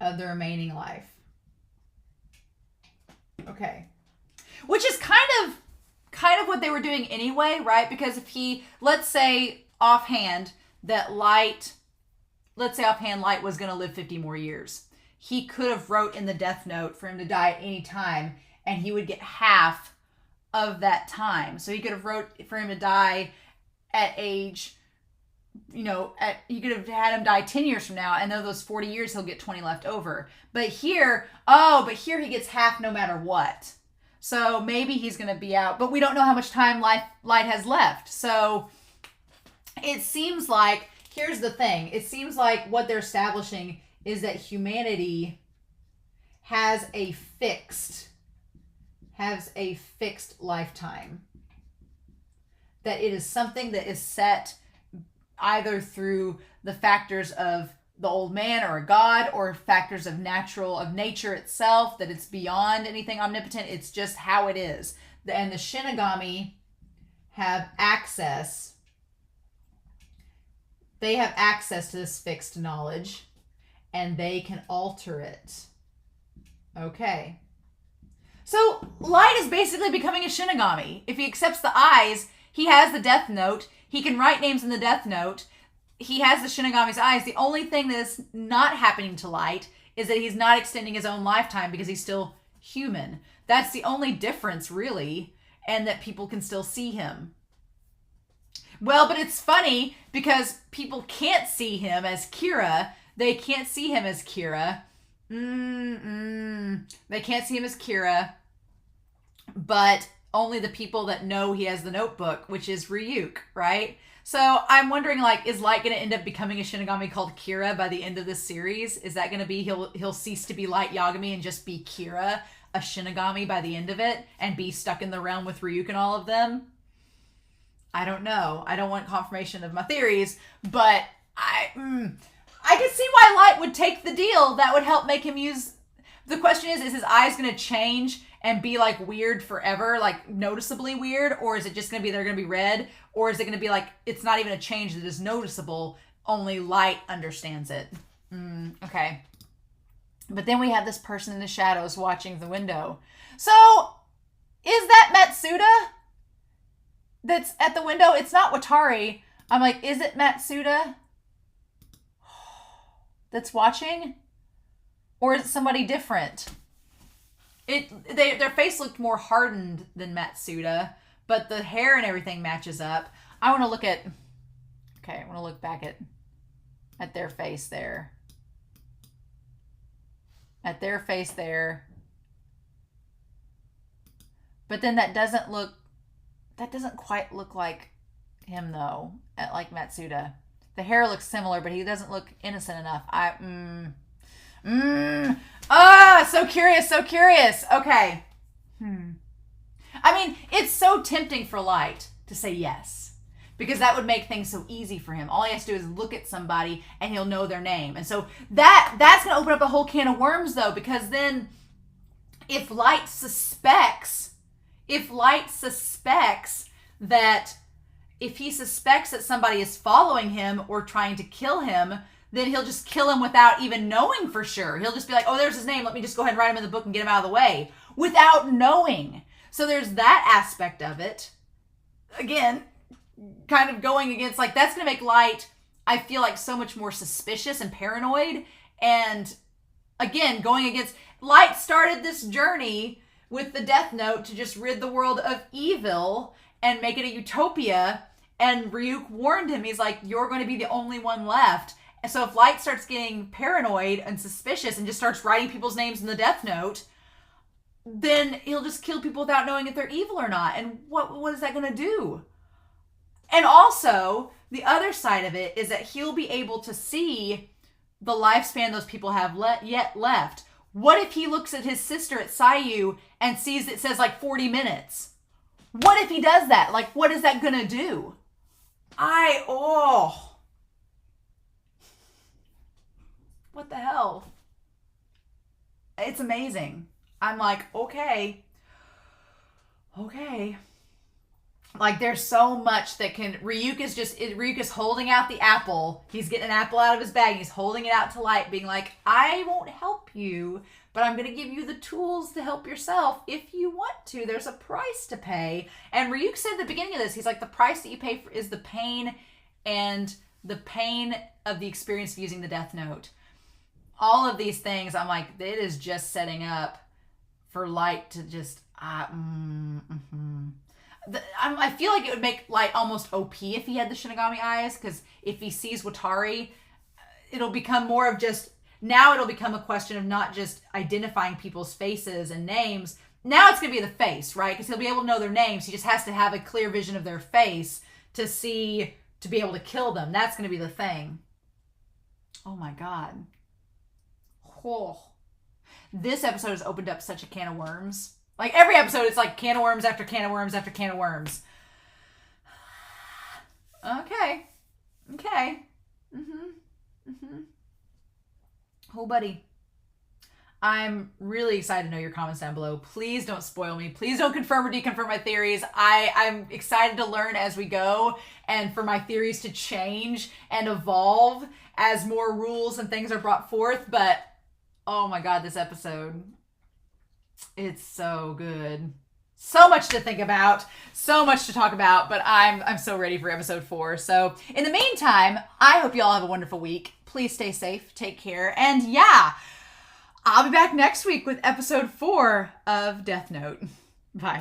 of the remaining life. Okay. Which is kind of what they were doing anyway, right? Because if he, let's say offhand Light was going to live 50 more years. He could have wrote in the Death Note for him to die at any time, and he would get half of that time. So he could have wrote for him to die at age, you could have had him die 10 years from now, and of those 40 years, he'll get 20 left over. But here he gets half no matter what. So maybe he's going to be out, but we don't know how much time Light has left. So it seems like, here's the thing. It seems like what they're establishing is that humanity has a fixed lifetime. That it is something that is set either through the factors of the old man or a god, or factors of nature itself, that it's beyond anything omnipotent. It's just how it is. And the Shinigami have access. They have access to this fixed knowledge, and they can alter it. Okay. So Light is basically becoming a Shinigami. If he accepts the eyes, he has the Death Note. He can write names in the Death Note. He has the Shinigami's eyes. The only thing that is not happening to Light is that he's not extending his own lifetime because he's still human. That's the only difference, really, and that people can still see him. Well, but it's funny because people can't see him as Kira. They can't see him as Kira. They can't see him as Kira, but only the people that know he has the notebook, which is Ryuk, right? So I'm wondering, like, is Light going to end up becoming a Shinigami called Kira by the end of this series? Is that going to be he'll cease to be Light Yagami and just be Kira, a Shinigami by the end of it, and be stuck in the realm with Ryuk and all of them? I don't know. I don't want confirmation of my theories, but I can see why Light would take the deal. That would help make him use. The question is his eyes going to change and be like weird forever, like noticeably weird? Or is it just going to be, they're going to be red? Or is it going to be like, it's not even a change that is noticeable, only Light understands it? Okay. But then we have this person in the shadows watching the window. So, is that Matsuda that's at the window? It's not Watari. I'm like, is it Matsuda that's watching? Or is it somebody different? Their face looked more hardened than Matsuda, but the hair and everything matches up. I want to look at... Okay, I want to look back at their face there. At their face there. But then that doesn't quite look like him though, like Matsuda. The hair looks similar, but he doesn't look innocent enough. So curious. Okay. I mean, it's so tempting for Light to say yes, because that would make things so easy for him. All he has to do is look at somebody and he'll know their name. And so that's going to open up a whole can of worms though, because then if Light suspects that somebody is following him or trying to kill him, then he'll just kill him without even knowing for sure. He'll just be like, oh, there's his name. Let me just go ahead and write him in the book and get him out of the way, without knowing. So there's that aspect of it. Again, kind of going against, like, that's going to make Light, I feel like, so much more suspicious and paranoid. And again, going against, Light started this journey with the Death Note to just rid the world of evil and make it a utopia. And Ryuk warned him. He's like, you're going to be the only one left. And so if Light starts getting paranoid and suspicious and just starts writing people's names in the Death Note, then he'll just kill people without knowing if they're evil or not. And what is that going to do? And also, the other side of it is that he'll be able to see the lifespan those people have yet left. What if he looks at his sister at Sayu and sees it says like 40 minutes? What if he does that? Like, what is that going to do? What the hell? It's amazing. I'm like, okay. Like, there's so much that can... Ryuk is holding out the apple. He's getting an apple out of his bag. He's holding it out to Light, being like, I won't help you, but I'm going to give you the tools to help yourself if you want to. There's a price to pay. And Ryuk said at the beginning of this, he's like, the price that you pay for is the pain, and the pain of the experience of using the Death Note. All of these things, I'm like, it is just setting up for Light to just... I feel like it would make Light almost OP if he had the Shinigami eyes, because if he sees Watari, it'll become more of just... Now it'll become a question of not just identifying people's faces and names. Now it's going to be the face, right? Because he'll be able to know their names. He just has to have a clear vision of their face to be able to kill them. That's going to be the thing. Oh my God. Oh. This episode has opened up such a can of worms. Like, every episode, it's like can of worms after can of worms after can of worms. Okay. Oh, buddy. I'm really excited to know your comments down below. Please don't spoil me. Please don't confirm or deconfirm my theories. I'm excited to learn as we go, and for my theories to change and evolve as more rules and things are brought forth. But, oh my God, this episode... It's so good. So much to think about. So much to talk about. But I'm so ready for episode 4. So in the meantime, I hope you all have a wonderful week. Please stay safe. Take care. And yeah, I'll be back next week with episode 4 of Death Note. Bye.